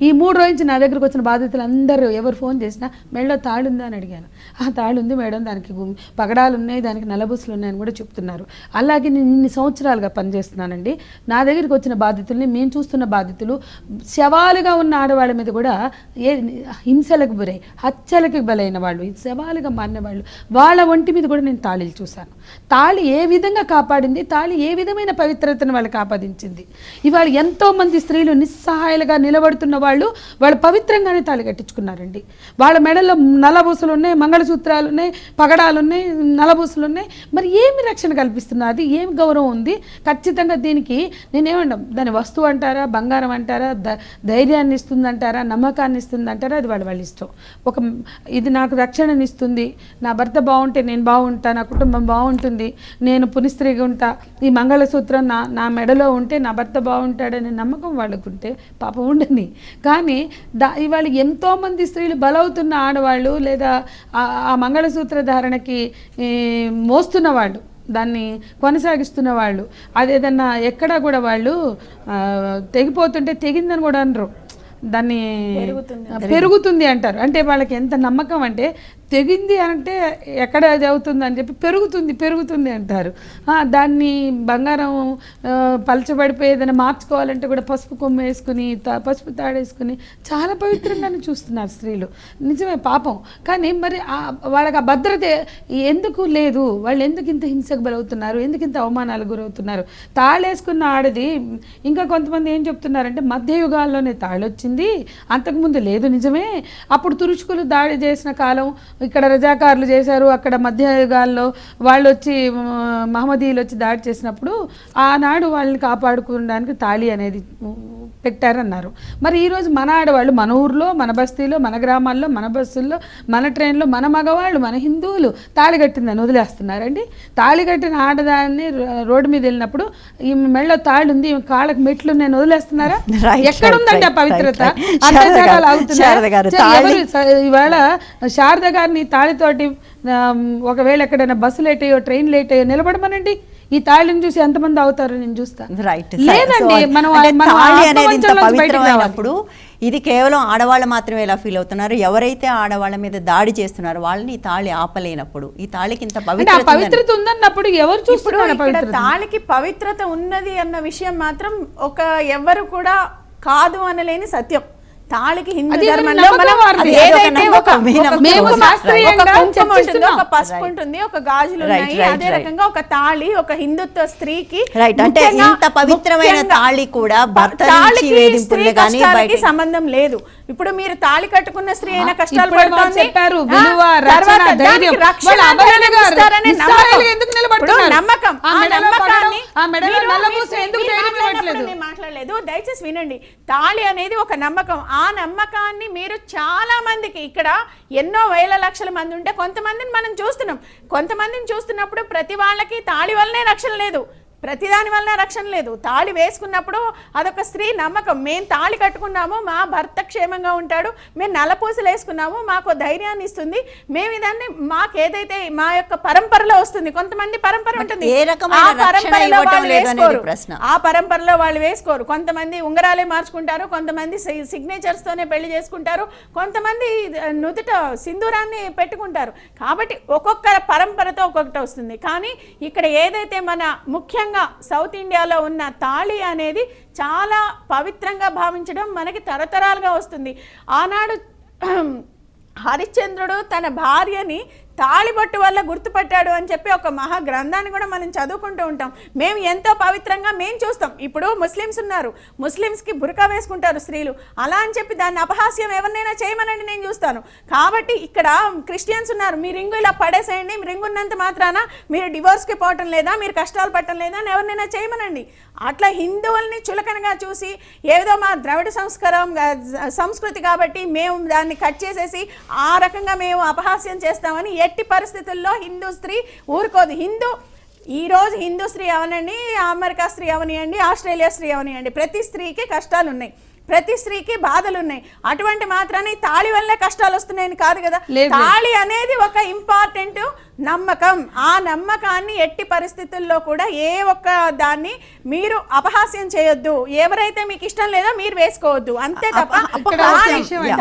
ఈ 3 రోజు నా దగ్గరకు వచ్చిన బాధితులు అందరూ ఎవరు ఫోన్ చేసినా మెడలో తాళిందా అని అడిగాను. ఆ తాళి ఉంది మేడం, దానికి పగడాలు ఉన్నాయి, దానికి నలబుసులు ఉన్నాయని కూడా చెప్తున్నారు. అలాగే నేను ఇన్ని సంవత్సరాలుగా పనిచేస్తున్నానండి. నా దగ్గరికి వచ్చిన బాధితుల్ని, మేము చూస్తున్న బాధితులు శవాలుగా ఉన్న ఆడవాళ్ళ మీద కూడా హింసలకు గురై హత్యలకు బలైన వాళ్ళు, శవాలుగా మారిన వాళ్ళు, వాళ్ళ ఒంటి మీద కూడా నేను తాళిలు చూశాను. తాళి ఏ విధంగా కాపాడింది, తాళి ఏ విధమైన పవిత్రతను వాళ్ళకి ఆపాదించింది. ఇవాళ ఎంతోమంది స్త్రీలు నిస్సహాయాలుగా నిలబడుతున్న వాళ్ళు పవిత్రంగానే తాళి కట్టించుకున్నారండి. వాళ్ళ మెడల్లో నల్లబూసలు ఉన్నాయి, మంగళసూత్రాలు ఉన్నాయి, పగడాలు ఉన్నాయి, నల్లబూసలు ఉన్నాయి. మరి ఏమి రక్షణ కల్పిస్తున్నారు? అది ఏమి గౌరవం ఉంది? ఖచ్చితంగా దీనికి నేనేమంటాం, దాని వస్తువు అంటారా, బంగారం అంటారా, ధైర్యాన్ని ఇస్తుందంటారా, నమ్మకాన్ని ఇస్తుందంటారా, అది వాళ్ళ ఇష్టం. ఇది నాకు రక్షణని ఇస్తుంది, నా భర్త బాగుంటే నేను బాగుంటా, నా కుటుంబం బాగుంటుంది, నేను పునిస్త్రీగా ఉంటా, ఈ మంగళసూత్రం నా మెడలో ఉంటే నా భర్త బాగుంటాడనే నమ్మకం వాళ్ళకుంటే పాపం ఉండని. కానీ ఇవాళ ఎంతోమంది స్త్రీలు బలవుతున్న ఆడవాళ్ళు, లేదా ఆ మంగళసూత్ర ధారణకి మోస్తున్న వాళ్ళు, దాన్ని కొనసాగిస్తున్న వాళ్ళు, అదేదన్నా ఎక్కడా కూడా వాళ్ళు తెగిపోతుంటే తెగిందని కూడా అనరు, దాన్ని పెరుగుతుంది అంటారు. అంటే వాళ్ళకి ఎంత నమ్మకం అంటే తెగింది అంటే ఎక్కడ అది అవుతుంది అని చెప్పి పెరుగుతుంది అంటారు. దాన్ని బంగారం పలచబడిపోయి ఏదైనా మార్చుకోవాలంటే కూడా పసుపు కొమ్మ వేసుకుని పసుపు తాడేసుకుని చాలా పవిత్రంగానే చూస్తున్నారు స్త్రీలు. నిజమే పాపం. కానీ మరి వాళ్ళకి ఆ భద్రత ఎందుకు లేదు? వాళ్ళు ఎందుకు ఇంత హింసకు బలవుతున్నారు? ఎందుకు ఇంత అవమానాలు గురవుతున్నారు? తాళేసుకున్న ఆడది, ఇంకా కొంతమంది ఏం చెప్తున్నారంటే మధ్యయుగాల్లోనే తాళొచ్చింది, అంతకుముందు లేదు. నిజమే, అప్పుడు తురుచుకులు దాడి చేసిన కాలం, ఇక్కడ రజాకారులు చేశారు, అక్కడ మధ్యయుగాల్లో వాళ్ళు వచ్చి మహమ్మదీయులు వచ్చి దాడి చేసినప్పుడు ఆనాడు వాళ్ళని కాపాడుకోవడానికి తాళి అనేది పెట్టారన్నారు. మరి ఈరోజు మన ఆడవాళ్ళు మన ఊర్లో, మన బస్తీలో, మన గ్రామాల్లో, మన బస్సుల్లో, మన ట్రైన్లో మన మగవాళ్ళు, మన హిందువులు తాళి కట్టిందని వదిలేస్తున్నారండి. తాళి కట్టిన ఆడదాన్ని రోడ్డు మీద వెళ్ళినప్పుడు ఈ మెళ్ళో తాళి ఉంది, కాళ్ళకి మెట్లు నేను వదిలేస్తున్నారా? ఎక్కడుందండి ఆ పవిత్రత? అత్యాచారాలు అవుతున్నారు. ఇవాళ శారద గారిని తాళితోటి ఒకవేళ ఎక్కడైనా బస్సు లేట్ అయ్యో, ట్రైన్ లేట్ అయ్యో నిలబడమనండి, ఈ తాళిని చూసి ఎంతమంది అవుతారు నేను చూస్తా. లేదండి, పవిత్రమైనప్పుడు ఇది కేవలం ఆడవాళ్ళు మాత్రమే ఎలా ఫీల్ అవుతున్నారు? ఎవరైతే ఆడవాళ్ళ మీద దాడి చేస్తున్నారో వాళ్ళని ఈ తాళి ఆపలేనప్పుడు ఈ తాళికి ఇంత పవిత్రత ఉందన్నప్పుడు ఎవరు చూస్తున్నారు? తాళికి పవిత్రత ఉన్నది అన్న విషయం మాత్రం ఎవరు కూడా కాదు అనలేని సత్యం. తాళికి హిందూ ధర్మంలో ఒక పసుపు ఉంటుంది, ఒక గాజులు ఉన్నాయి, అదే రకంగా ఒక తాళి ఒక హిందుత్వ స్త్రీకి అంటే ఇంత పవిత్రమైన తాళి కూడా తాళికి సంబంధం లేదు. ఇప్పుడు మీరు తాళి కట్టుకున్న స్త్రీ అయినా కష్టాలు పడుతుంది, నమ్మకం మాట్లాడలేదు. దయచేసి వినండి, తాళి అనేది ఒక నమ్మకం. ఆ నమ్మకాన్ని మీరు చాలా మందికి, ఇక్కడ ఎన్నో వేల లక్షల మంది ఉంటే కొంతమందిని మనం చూస్తున్నాం. కొంతమందిని చూస్తున్నప్పుడు ప్రతి వాళ్ళకి తాళి వల్లనే రక్షణ లేదు, ప్రతిదాని వలన రక్షణ లేదు. తాళి వేసుకున్నప్పుడు అదొక స్త్రీ నమ్మకం. మేము తాళి కట్టుకున్నాము, మా భర్త క్షేమంగా ఉంటాడు, మేము నల్లపూసలు వేసుకున్నాము, మాకు ధైర్యాన్ని ఇస్తుంది, మేము ఇదాన్ని మాకేదైతే మా యొక్క పరంపరలో వస్తుంది. కొంతమంది పరంపర ఉంటుంది, ఆ పరంపరలో వాళ్ళు వేసుకోరు. కొంతమంది ఉంగరాలే మార్చుకుంటారు, కొంతమంది సిగ్నేచర్స్ తోనే పెళ్లి చేసుకుంటారు, కొంతమంది నుదుట సింధూరాన్ని పెట్టుకుంటారు. కాబట్టి ఒక్కొక్క పరంపరతో ఒక్కొక్కటి వస్తుంది. కానీ ఇక్కడ ఏదైతే మన ముఖ్యంగా సౌత్ ఇండియాలో ఉన్న తాళి అనేది చాలా పవిత్రంగా భావించడం మనకి తరతరాలుగా వస్తుంది. ఆనాడు హరిశ్చంద్రుడు తన భార్యని తాళిబొట్టు వల్ల గుర్తుపట్టాడు అని చెప్పి ఒక మహా గ్రంథాన్ని కూడా మనం చదువుకుంటూ ఉంటాం. మేము ఎంతో పవిత్రంగా మేము చూస్తాం. ఇప్పుడు ముస్లిమ్స్ ఉన్నారు, ముస్లిమ్స్కి బురకా వేసుకుంటారు స్త్రీలు, అలా అని చెప్పి దాన్ని అపహాస్యం ఎవరినైనా చేయమనండి, నేను చూస్తాను. కాబట్టి ఇక్కడ క్రిస్టియన్స్ ఉన్నారు, మీ రింగు ఇలా పడేసేయండి, మీ రింగు ఉన్నంత మాత్రాన మీరు డివోర్స్కి పోవటం లేదా, మీరు కష్టాలు పడటం లేదా అని ఎవరినైనా చేయమనండి. అట్లా హిందువుల్ని చులకనగా చూసి ఏదో మా ద్రవిడ సంస్కృతి కాబట్టి మేము దాన్ని కట్ చేసేసి ఆ రకంగా మేము అపహాస్యం చేస్తామని ఎట్టి పరిస్థితుల్లో హిందూ స్త్రీ ఊరుకోదు. ఈరోజు హిందూ స్త్రీ అవనండి, అమెరికా స్త్రీ అవనియండి, ఆస్ట్రేలియా స్త్రీ అవనియండి, ప్రతి స్త్రీకి కష్టాలు ఉన్నాయి, ప్రతి స్త్రీకి బాధలు ఉన్నాయి. అటువంటి మాత్రాన్ని తాళి వల్లే కష్టాలు వస్తున్నాయని కాదు కదా. తాళి అనేది ఒక ఇంపార్టెంట్ నమ్మకం. ఆ నమ్మకాన్ని ఎట్టి పరిస్థితుల్లో కూడా ఏ ఒక్క దాన్ని మీరు అపహాస్యం చేయొద్దు. ఎవరైతే మీకు ఇష్టం లేదో మీరు వేసుకోవద్దు, అంతే తప్ప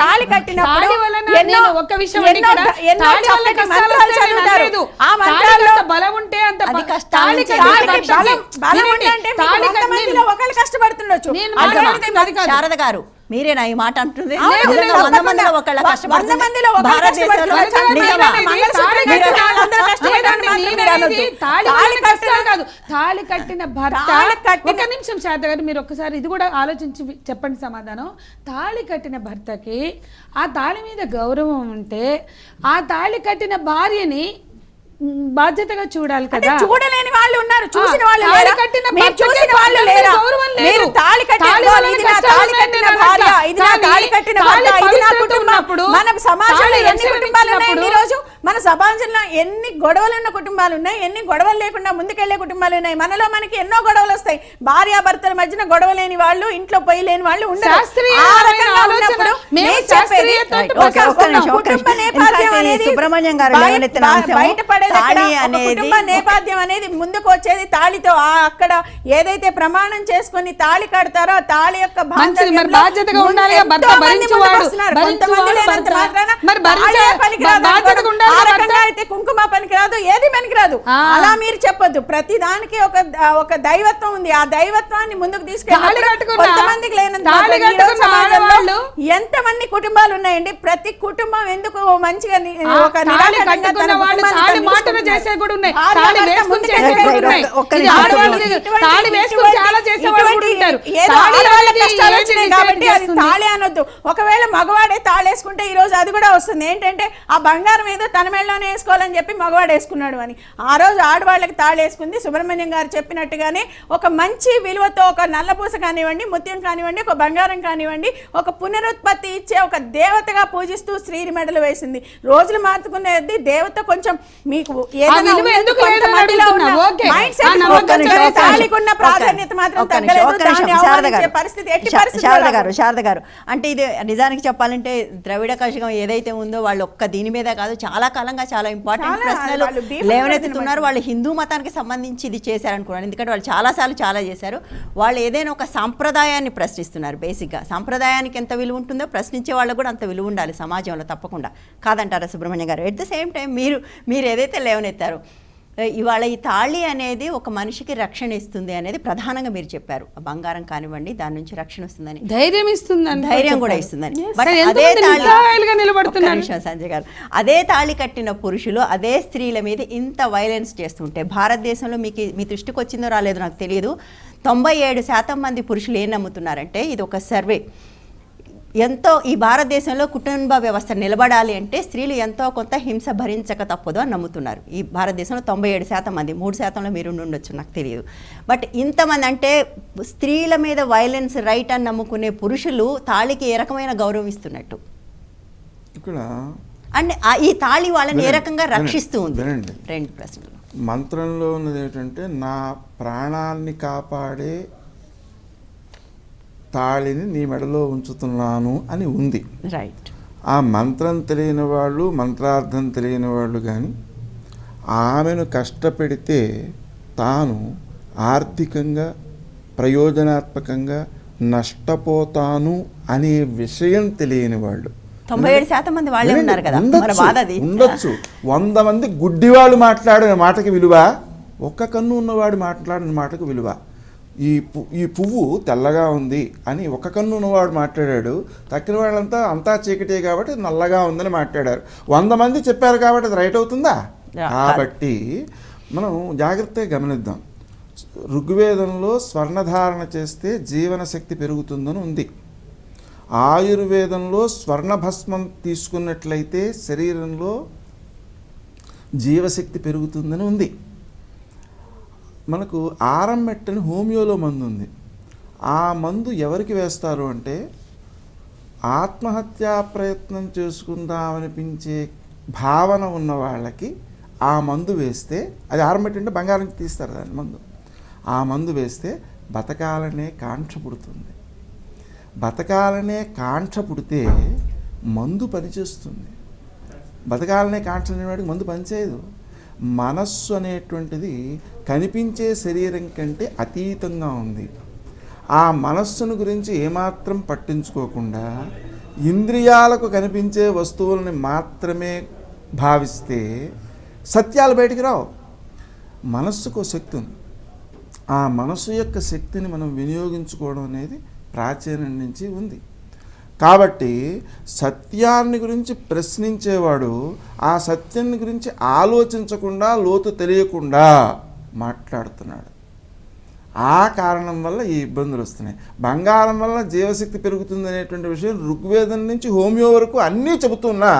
తాళి కట్టినప్పుడు ఎన్నో మంత్రాలు చదువుతారు. ఆ మంత్రాల్లో బలం ఉంటే అంత బలం ఉంటే కొంతమందిలో ఒకళ్ళు కష్టపడుతుండొచ్చు. శారద గారు, మీరేనా ఈ మాట అంటుంది? వెళ్ళొద్దు. తాళి తాళి కట్టిన కాదు, తాళి కట్టిన భర్త. తాళి కట్టిన- ఒక నిమిషం శారద గారు, మీరు ఒక్కసారి ఇది కూడా ఆలోచించి చెప్పండి సమాధానం. తాళి కట్టిన భర్తకి ఆ తాళి మీద గౌరవం ఉంటే ఆ తాళి కట్టిన భార్యని బాధ్యతగా చూడాలి అంటే కదా. చూడలేని వాళ్ళు ఉన్నారు, చూసిన వాళ్ళు తాళి లేరా? కట్టిన మీరు భర్తకే చూసిన వాళ్ళు భార్యకి లేరా? గౌరవం లేదు. మీరు తాళి కట్టిన తాళి వాళ్ళు, వలన ఇది నా కష్టాలు తాళి కట్టిన ఉన్నాయని భార్య, అనట్లా. ఇది నా కానీ తాళి కట్టిన తాళి భర్త, ఇది నా పవిత్రత కుటుంబం. ఉన్నప్పుడు, మన సమాజంలో తాళి ఎన్ని రక్షణ కుటుంబాలు ఉన్నాయి ఇచ్చినప్పుడు, ఈ రోజు? మన సమాజంలో ఎన్ని గొడవలు ఉన్న కుటుంబాలు ఉన్నాయి, ఎన్ని గొడవలు లేకుండా ముందుకెళ్లే కుటుంబాలు ఉన్నాయి. మనలో మనకి ఎన్నో గొడవలు వస్తాయి. భార్యాభర్తల మధ్యన గొడవ లేని వాళ్ళు, ఇంట్లో పొయ్యి లేని వాళ్ళు ఉండరు. శాస్త్రీయమైన ఆ రకంగా ఆలోచన, ఉన్నప్పుడు మేము నేను చెప్పేది శాస్త్రీయతతో ఒక్క నిమిషం, ఒక్క కుటుంబ నిమిషం. నేపథ్యం In fact, ఈ అనేది సుబ్రహ్మణ్యం గారు లేవనెత్తిన అంశం, బయటపడేది తాళి ఎక్కడ? ఒక అనేది కుటుంబ నేపథ్యం అనేది ముందుకు వచ్చేది తాళితో. అక్కడ ఏదైతే ప్రమాణం చేసుకొని తాళి కడతారో ఆ తాళి యొక్క మంచిది, మరి బాధ్యతగా ఉండాలి కదా, భర్త భరించేవాడు, మరి బాధ్యతగా ఉండాలి కదా భర్త. అయితే కుంకుమ పనికిరాదు, ఏది పనికిరాదు. అలా మీరు చెప్పొద్దు. ప్రతి దానికి ఒక దైవత్వం ఉంది. ఆ దైవత్వాన్ని ముందుకు తీసుకెళ్ళి కొంతమందికి లేనంత ఎంతమంది కుటుంబాలు ఉన్నాయండి. ప్రతి కుటుంబం ఎందుకు మంచిగా ఒక నిరాటంకంగా తన కుటుంబాన్ని మాటలు చేసే కూడా ఉన్నాయి, భార్య తాళి భర్త వేసుకుని ముందుకు చేసే కూడా ఉన్నాయి. ఒక్క ఇది నిమిషం. ఆడవాళ్ళకి తాళి వేసుకుని చాలా చేసేవాళ్ళు కూడా ఉంటారు. ఏదో తాళి ఆడవాళ్ళ అనేది కష్టాలు ఏది వచ్చినాయి decide కాబట్టి అది చేస్తుంది? తాళి అనొద్దు. ఒకవేళ మగవాడే తాళేసుకుంటే ఈ రోజు అది కూడా వస్తుంది. ఏంటంటే ఆ బంగారం ఏదో తన మెడలోనే వేసుకోవాలని చెప్పి మగవాడు వేసుకున్నాడు అని. ఆ రోజు ఆడవాళ్ళకి తాళేసుకుంది సుబ్రహ్మణ్యం గారు చెప్పినట్టుగానే ఒక మంచి విలువతో, ఒక నల్లపూస కానివ్వండి, ముత్యం కానివ్వండి, ఒక బంగారం కానివ్వండి, ఒక పునరుత్పత్తి ఇచ్చే ఒక దేవతగా పూజిస్తూ స్త్రీని మెడలు వేసింది. రోజులు మార్చుకునేది దేవత కొంచెం మీకు ఏదైనా విలువ ఎందుకు కొంత లేదని మందిలో ఉన్న అడుగుతున్నా. ఓకే. మైండ్ సెట్ ఆ నమ్మకం తాళికున్న ప్రాధాన్యత మాత్రం తగ్గలేదు. దాన్ని అవమానించే పరిస్థితి ఎట్టి పరిస్థితుల్లో శారద గారు, అంటే ఇది నిజానికి చెప్పాలంటే ద్రవిడ కషగం ఏదైతే ఉందో వాళ్ళు ఒక్క దీని మీద కాదు, చాలా కాలంగా చాలా ఇంపార్టెంట్ చాలా ప్రశ్నలు వాళ్ళు deep లేవనెత్తుతున్నారు. వాళ్ళు హిందూ మతానికి సంబంధించి ఇది చేశారనుకున్నాను. ఎందుకంటే వాళ్ళు చాలాసార్లు చాలా చేశారు. వాళ్ళు ఏదైనా ఒక సాంప్రదాయాన్ని ప్రశ్నిస్తున్నారు. బేసిక్గా సాంప్రదాయానికి ఎంత విలువ ఉంటుందో ప్రశ్నించే వాళ్ళకు కూడా అంత విలువ ఉండాలి సమాజంలో, తప్పకుండా కాదంటారా సుబ్రహ్మణ్యం గారు? ఎట్ ద సేమ్ టైం మీరు ఏదైతే లేవనెత్తారో ఇవాళ ఈ తాళి అనేది ఒక మనిషికి రక్షణ ఇస్తుంది అనేది ప్రధానంగా మీరు చెప్పారు. బంగారం కానివ్వండి, దాని నుంచి రక్షణ వస్తుందని, ధైర్యం ఇస్తుందని, ధైర్యం కూడా ఇస్తుందని. బట్ అదే నిలబడుతున్నారు సంజయ్ గారు, అదే తాళి కట్టిన పురుషులు అదే స్త్రీల మీద ఇంత వైలెన్స్ చేస్తుంటే భారతదేశంలో మీ దృష్టికి వచ్చిందో రాలేదో నాకు తెలియదు. 97% మంది పురుషులు ఏం నమ్ముతున్నారంటే, ఇది ఒక సర్వే, ఎంతో ఈ భారతదేశంలో కుటుంబ వ్యవస్థ నిలబడాలి అంటే స్త్రీలు ఎంతో కొంత హింస భరించక తప్పదు అని నమ్ముతున్నారు. ఈ భారతదేశంలో 97% మంది, 3% మీరు ఉండొచ్చు, నాకు తెలియదు. బట్ ఇంతమంది అంటే స్త్రీల మీద వైలెన్స్ రైట్ అని నమ్ముకునే పురుషులు తాళికి ఏ రకమైన గౌరవం ఇస్తున్నట్టు? ఇక్కడ అండ్ ఈ తాళి వాళ్ళని ఏ రకంగా రక్షిస్తూ ఉంది? రెండు ప్రశ్నలు. మంత్రంలో ఉన్నది ఏంటంటే, నా ప్రాణాన్ని కాపాడే తాళిని నీ మెడలో ఉంచుతున్నాను అని ఉంది. రైట్. ఆ మంత్రం తెలియని వాళ్ళు, మంత్రార్థం తెలియని వాళ్ళు కానీ ఆమెను కష్టపెడితే తాను ఆర్థికంగా ప్రయోజనాత్మకంగా నష్టపోతాను అనే విషయం తెలియని వాళ్ళు 97% మంది వాళ్ళే ఉన్నారు కదా. ఉండొచ్చు. 100 మంది గుడ్డివాళ్ళు మాట్లాడిన మాటకి విలువ, ఒక్క కన్ను ఉన్నవాడు మాట్లాడిన మాటకు విలువ. ఈ పువ్వు తెల్లగా ఉంది అని ఒక కన్ను ఉన్నవాడు మాట్లాడాడు, తక్కిన వాళ్ళంతా అంతా చీకటే కాబట్టి నల్లగా ఉందని మాట్లాడారు. 100 మంది చెప్పారు కాబట్టి అది రైట్ అవుతుందా? కాబట్టి మనం జాగ్రత్తగా గమనిద్దాం. ఋగ్వేదంలో స్వర్ణధారణ చేస్తే జీవన శక్తి పెరుగుతుందని ఉంది. ఆయుర్వేదంలో స్వర్ణభస్మం తీసుకున్నట్లయితే శరీరంలో జీవశక్తి పెరుగుతుందని ఉంది. మనకు ఆరంమెట్టని హోమియోలో మందు ఉంది. ఆ మందు ఎవరికి వేస్తారు అంటే, ఆత్మహత్యా ప్రయత్నం చేసుకుందామనిపించే భావన ఉన్న వాళ్ళకి ఆ మందు వేస్తే, అది ఆరంమెట్టు అంటే బంగారం తీస్తారు దాని మందు, ఆ మందు వేస్తే బతకాలనే కాంక్ష పుడుతుంది. బతకాలనే కాంక్ష పుడితే మందు పనిచేస్తుంది. బతకాలనే కాంక్ష అనేవాడికి మందు పనిచేయదు. మనస్సు అనేటువంటిది కనిపించే శరీరం కంటే అతీతంగా ఉంది. ఆ మనస్సును గురించి ఏమాత్రం పట్టించుకోకుండా ఇంద్రియాలకు కనిపించే వస్తువులని మాత్రమే భావిస్తే సత్యాలు బయటికి రావు. మనస్సుకు శక్తి ఉంది. ఆ మనస్సు యొక్క శక్తిని మనం వినియోగించుకోవడం అనేది ప్రాచీనం నుంచి ఉంది. కాబట్టి సత్యాన్ని గురించి ప్రశ్నించేవాడు ఆ సత్యాన్ని గురించి ఆలోచించకుండా లోతు తెలియకుండా మాట్లాడుతున్నాడు. ఆ కారణం వల్ల ఈ ఇబ్బందులు వస్తున్నాయి. బంగారం వల్ల జీవశక్తి పెరుగుతుంది అనేటువంటి విషయం ఋగ్వేదం నుంచి హోమియో వరకు అన్నీ చెబుతున్నా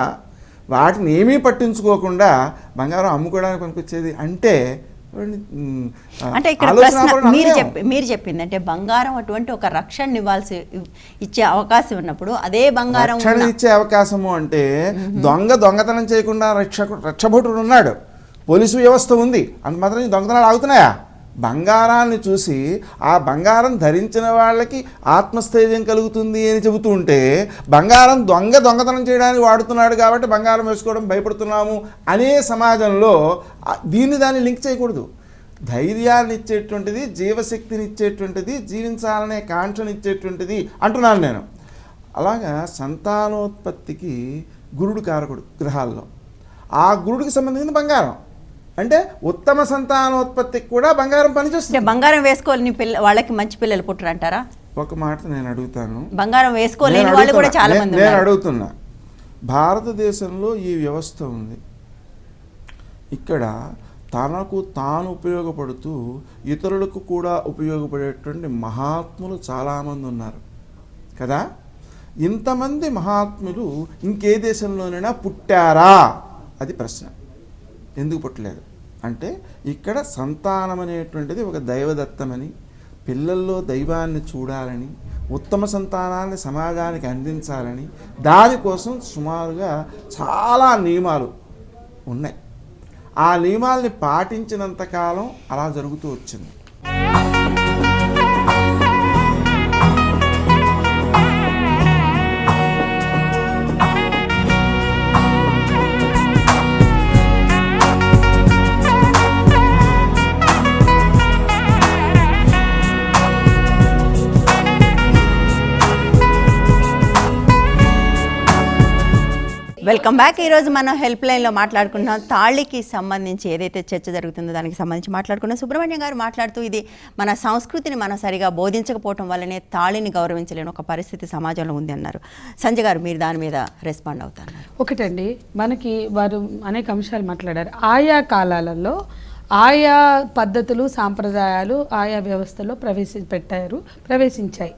వాటిని ఏమీ పట్టించుకోకుండా బంగారం అమ్ముకోవడానికి పనికొచ్చేది అంటే అంటే ఇక్కడ ప్రశ్న మీరు చెప్పింది అంటే బంగారం అటువంటి ఒక రక్షణ ఇచ్చే అవకాశం ఉన్నప్పుడు అదే బంగారం రక్షణ ఇచ్చే అవకాశము అంటే దొంగతనం చేయకుండా రక్షభటుడు ఉన్నాడు, పోలీసు వ్యవస్థ ఉంది, అంత మాత్రం దొంగతనాలు ఆగుతున్నాయా? బంగారాన్ని చూసి ఆ బంగారం ధరించిన వాళ్ళకి ఆత్మస్థైర్యం కలుగుతుంది అని చెబుతూ ఉంటే బంగారం దొంగతనం చేయడానికి వాడుతున్నాడు కాబట్టి బంగారం వేసుకోవడం భయపడుతున్నాము అనే సమాజంలో దాన్ని లింక్ చేయకూడదు. ధైర్యాన్ని ఇచ్చేటువంటిది, జీవశక్తిని ఇచ్చేటువంటిది, జీవించాలనే కాంక్షను ఇచ్చేటువంటిది అంటున్నాను నేను. అలాగా సంతానోత్పత్తికి గురుడు కారకుడు గ్రహాల్లో. ఆ గురుడికి సంబంధించిన బంగారం అంటే ఉత్తమ సంతానోత్పత్తికి కూడా బంగారం పనిచేస్తుంది. బంగారం వేసుకోలేని వాళ్ళకి మంచి పిల్లలు పుట్టరంటారా? ఒక మాట నేను అడుగుతాను, బంగారం వేసుకోలేని వాళ్ళు కూడా చాలా మంది నేను అడుగుతున్నా. భారతదేశంలో ఈ వ్యవస్థ ఉంది. ఇక్కడ తనకు తాను ఉపయోగపడుతూ ఇతరులకు కూడా ఉపయోగపడేటువంటి మహాత్ములు చాలామంది ఉన్నారు కదా. ఇంతమంది మహాత్ములు ఇంకే దేశంలోనైనా పుట్టారా? అది ప్రశ్న. ఎందుకు పుట్టలేదు అంటే ఇక్కడ సంతానం అనేటువంటిది ఒక దైవదత్తమని, పిల్లల్లో దైవాన్ని చూడాలని, ఉత్తమ సంతానాన్ని సమాజానికి అందించాలని, దానికోసం సుమారుగా చాలా నియమాలు ఉన్నాయి. ఆ నియమాల్ని పాటించినంతకాలం అలా జరుగుతూ వచ్చింది. Welcome back. ఈరోజు మనం హెల్ప్ లైన్లో మాట్లాడుకుంటున్నాం. తాళికి సంబంధించి ఏదైతే చర్చ జరుగుతుందో దానికి సంబంధించి మాట్లాడుకున్నాం. సుబ్రహ్మణ్యం గారు మాట్లాడుతూ ఇది మన సంస్కృతిని మనం సరిగా బోధించకపోవటం వల్లనే తాళిని గౌరవించలేని ఒక పరిస్థితి సమాజంలో ఉంది అన్నారు. సంజయ్ గారు మీరు దాని మీద రెస్పాండ్ అవుతారు. ఒకటండి, మనకి వారు అనేక అంశాలు మాట్లాడారు. ఆయా కాలాలలో ఆయా పద్ధతులు, సాంప్రదాయాలు ఆయా వ్యవస్థలో ప్రవేశించాయి.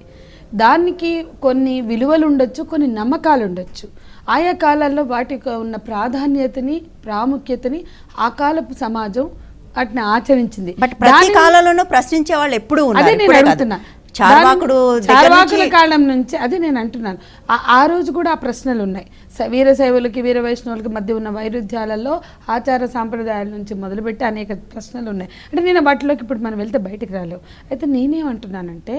దానికి కొన్ని విలువలు ఉండొచ్చు, కొన్ని నమ్మకాలు ఉండొచ్చు. ఆయా కాలాల్లో వాటికి ఉన్న ప్రాధాన్యతని, ప్రాముఖ్యతని ఆ కాలపు సమాజం వాటిని ఆచరించింది. బట్ ప్రతి కాలంలోనూ ప్రశ్నించే వాళ్ళు ఎప్పుడూ ఉన్నారు. అదే నేను అడుగుతున్నా. చార్వాకుల కాలం నుంచి అదే నేను అంటున్నాను. ఆ రోజు కూడా ఆ ప్రశ్నలు ఉన్నాయి. వీరశైవులకి, వీర వైష్ణవులకి మధ్య ఉన్న వైరుధ్యాలలో ఆచార సాంప్రదాయాల నుంచి మొదలుపెట్టి అనేక ప్రశ్నలు ఉన్నాయి. అంటే నేను వాటిలోకి ఇప్పుడు మనం వెళ్తే బయటకు రాలేవు. అయితే నేనేమంటున్నానంటే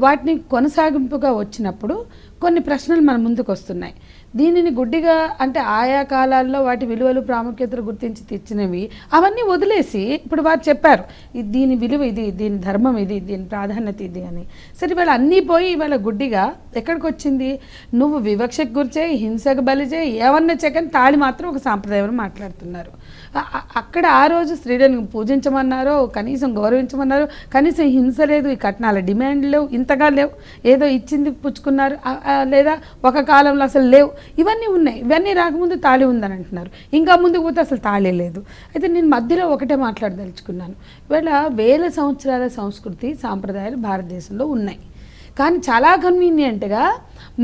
వాటిని కొనసాగింపుగా వచ్చినప్పుడు కొన్ని ప్రశ్నలు మన ముందుకు వస్తున్నాయి. దీనిని గుడ్డిగా అంటే ఆయా కాలాల్లో వాటి విలువలు, ప్రాముఖ్యతలు గుర్తించి తెచ్చినవి అవన్నీ వదిలేసి ఇప్పుడు వారు చెప్పారు దీని విలువ ఇది, దీని ధర్మం ఇది, దీని ప్రాధాన్యత ఇది అని. సరే వాళ్ళు అన్నీ పోయి ఇవాళ గుడ్డిగా ఎక్కడికి వచ్చింది? నువ్వు వివక్షకు గురిచేయి, హింసకు బలి చేయి, ఏమన్నా చెక్కని తాళి మాత్రం ఒక సాంప్రదాయం మాట్లాడుతున్నారు. అక్కడ ఆ రోజు స్త్రీలను పూజించమన్నారో, కనీసం గౌరవించమన్నారో, కనీసం హింస లేదు, ఈ కట్నాల డిమాండ్ లేవు, ఇంతగా లేవు, ఏదో ఇచ్చింది పుచ్చుకున్నారు, లేదా ఒక కాలంలో అసలు లేవు. ఇవన్నీ ఉన్నాయి. ఇవన్నీ రాకముందు తాళి ఉందని అంటున్నారు. ఇంకా ముందుకు పోతే అసలు తాళి లేదు. అయితే నేను మధ్యలో ఒకటే మాట్లాడదలుచుకున్నాను. ఇవాళ వేల సంవత్సరాల సంస్కృతి, సాంప్రదాయాలు భారతదేశంలో ఉన్నాయి. కానీ చాలా కన్వీనియంట్గా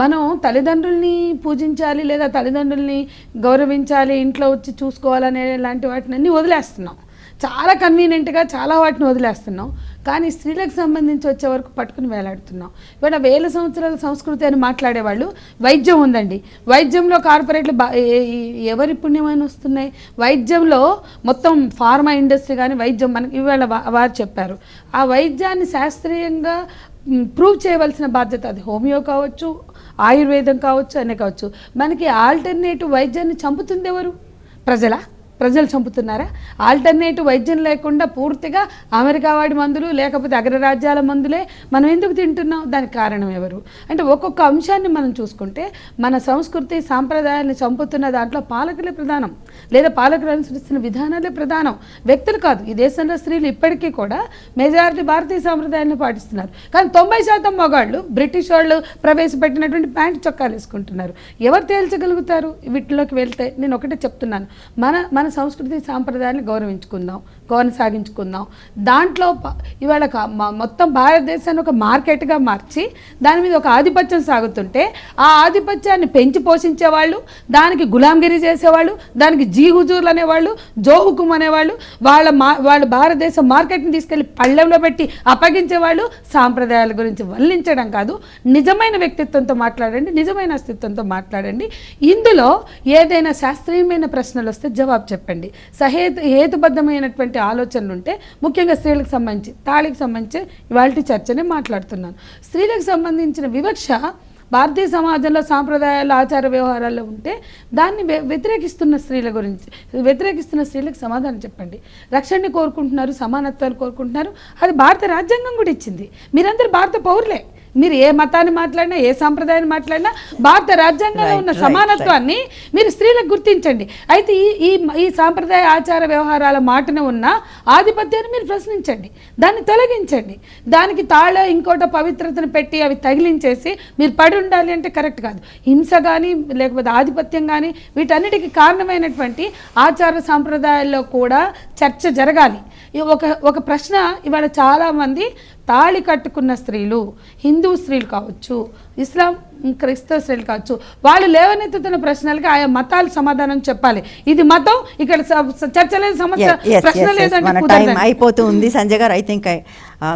మనం తల్లిదండ్రుల్ని పూజించాలి, లేదా తల్లిదండ్రుల్ని గౌరవించాలి, ఇంట్లో వచ్చి చూసుకోవాలనే లాంటి వాటిని అన్నీ వదిలేస్తున్నాం. చాలా కన్వీనియంట్గా చాలా వాటిని వదిలేస్తున్నాం. కానీ స్త్రీలకు సంబంధించి వచ్చే వరకు పట్టుకుని వేలాడుతున్నాం. ఇవాళ వేల సంవత్సరాల సంస్కృతి అని మాట్లాడేవాళ్ళు, వైద్యం ఉందండి, వైద్యంలో కార్పొరేట్లు ఎవరి పుణ్యమైన వస్తున్నాయి? వైద్యంలో మొత్తం ఫార్మా ఇండస్ట్రీ కానీ వైద్యం మనకి ఇవాళ వారు చెప్పారు. ఆ వైద్యాన్ని శాస్త్రీయంగా ప్రూవ్ చేయవలసిన బాధ్యత అది హోమియో కావచ్చు, ఆయుర్వేదం కావచ్చు, అనే కావచ్చు. మనకి ఆల్టర్నేటివ్ వైద్యాన్ని చంపుతుంది ఎవరు? ప్రజలు చంపుతున్నారా? ఆల్టర్నేటివ్ వైద్యం లేకుండా పూర్తిగా అమెరికా వాడి మందులు, లేకపోతే అగ్రరాజ్యాల మందులే మనం ఎందుకు తింటున్నాం? దానికి కారణం ఎవరు? అంటే ఒక్కొక్క అంశాన్ని మనం చూసుకుంటే మన సంస్కృతి, సాంప్రదాయాన్ని చంపుతున్న దాంట్లో పాలకులే ప్రధానం. లేదా పాలకులు అనుసరిస్తున్న విధానాలే ప్రధానం, వ్యక్తులు కాదు. ఈ దేశంలో స్త్రీలు ఇప్పటికీ కూడా మెజారిటీ భారతీయ సాంప్రదాయాన్ని పాటిస్తున్నారు. కానీ 90% మగాళ్ళు బ్రిటిష్ వాళ్ళు ప్రవేశపెట్టినటువంటి ప్యాంట్ చొక్కాలు వేసుకుంటున్నారు. ఎవరు తేల్చగలుగుతారు వీటిలోకి వెళ్తే? నేను ఒకటే చెప్తున్నాను, మన సంస్కృతి సాంప్రదాయాన్ని గౌరవించుకుందాం, కొనసాగించుకుందాం. దాంట్లో ఇవాళ మొత్తం భారతదేశాన్ని ఒక మార్కెట్గా మార్చి దాని మీద ఒక ఆధిపత్యం సాగుతుంటే ఆ ఆధిపత్యాన్ని పెంచి పోషించేవాళ్ళు, దానికి గులాంగిరి చేసేవాళ్ళు, దానికి జీ హుజూర్లు అనేవాళ్ళు, జో హుకుం అనేవాళ్ళు, వాళ్ళ భారతదేశ మార్కెట్ని తీసుకెళ్లి పళ్ళెంలో పెట్టి అప్పగించేవాళ్ళు. సాంప్రదాయాల గురించి వల్లించడం కాదు, నిజమైన వ్యక్తిత్వంతో మాట్లాడండి, నిజమైన అస్తిత్వంతో మాట్లాడండి. ఇందులో ఏదైనా శాస్త్రీయమైన ప్రశ్నలు వస్తే జవాబు చెప్పండి. హేతుబద్ధమైనటువంటి ఆలోచనలు ఉంటే, ముఖ్యంగా స్త్రీలకు సంబంధించి తాళికి సంబంధించి ఇవాళ చర్చనే మాట్లాడుతున్నాను. స్త్రీలకు సంబంధించిన వివక్ష భారతీయ సమాజంలో సాంప్రదాయాలు ఆచార వ్యవహారాల్లో ఉంటే దాన్ని వ్యతిరేకిస్తున్న స్త్రీలకు సమాధానం చెప్పండి. రక్షణని కోరుకుంటున్నారు, సమానత్వాన్ని కోరుకుంటున్నారు, అది భారత రాజ్యాంగం కూడా ఇచ్చింది. మీరందరూ భారత పౌరులే. మీరు ఏ మతాన్ని మాట్లాడినా, ఏ సాంప్రదాయాన్ని మాట్లాడినా భారత రాజ్యాంగంలో ఉన్న సమానత్వాన్ని మీరు స్త్రీలకు గుర్తించండి. అయితే ఈ సాంప్రదాయ ఆచార వ్యవహారాల మాటన ఉన్న ఆధిపత్యాన్ని మీరు ప్రశ్నించండి, దాన్ని తొలగించండి. దానికి ఇంకోట పవిత్రతను పెట్టి అవి తగిలించేసి మీరు పడి ఉండాలి అంటే కరెక్ట్ కాదు. హింస కానీ లేకపోతే ఆధిపత్యం కానీ వీటన్నిటికీ కారణమైనటువంటి ఆచార సాంప్రదాయాల్లో కూడా చర్చ జరగాలి. ఒక ప్రశ్న ఇవాళ చాలామంది తాళి కట్టుకున్న స్త్రీలు, హిందూ స్త్రీలు కావచ్చు, ఇస్లాం క్రైస్తవ స్త్రీలు కావచ్చు, వాళ్ళు లేవనెత్తుతున్న ప్రశ్నలకి ఆయా మతాలు సమాధానం చెప్పాలి. ఇది మతం, ఇక్కడ చర్చ లేదు, సమస్య ప్రశ్న లేదంటే అయిపోతూ ఉంది. సంజయ్ గారు, ఐ థింక్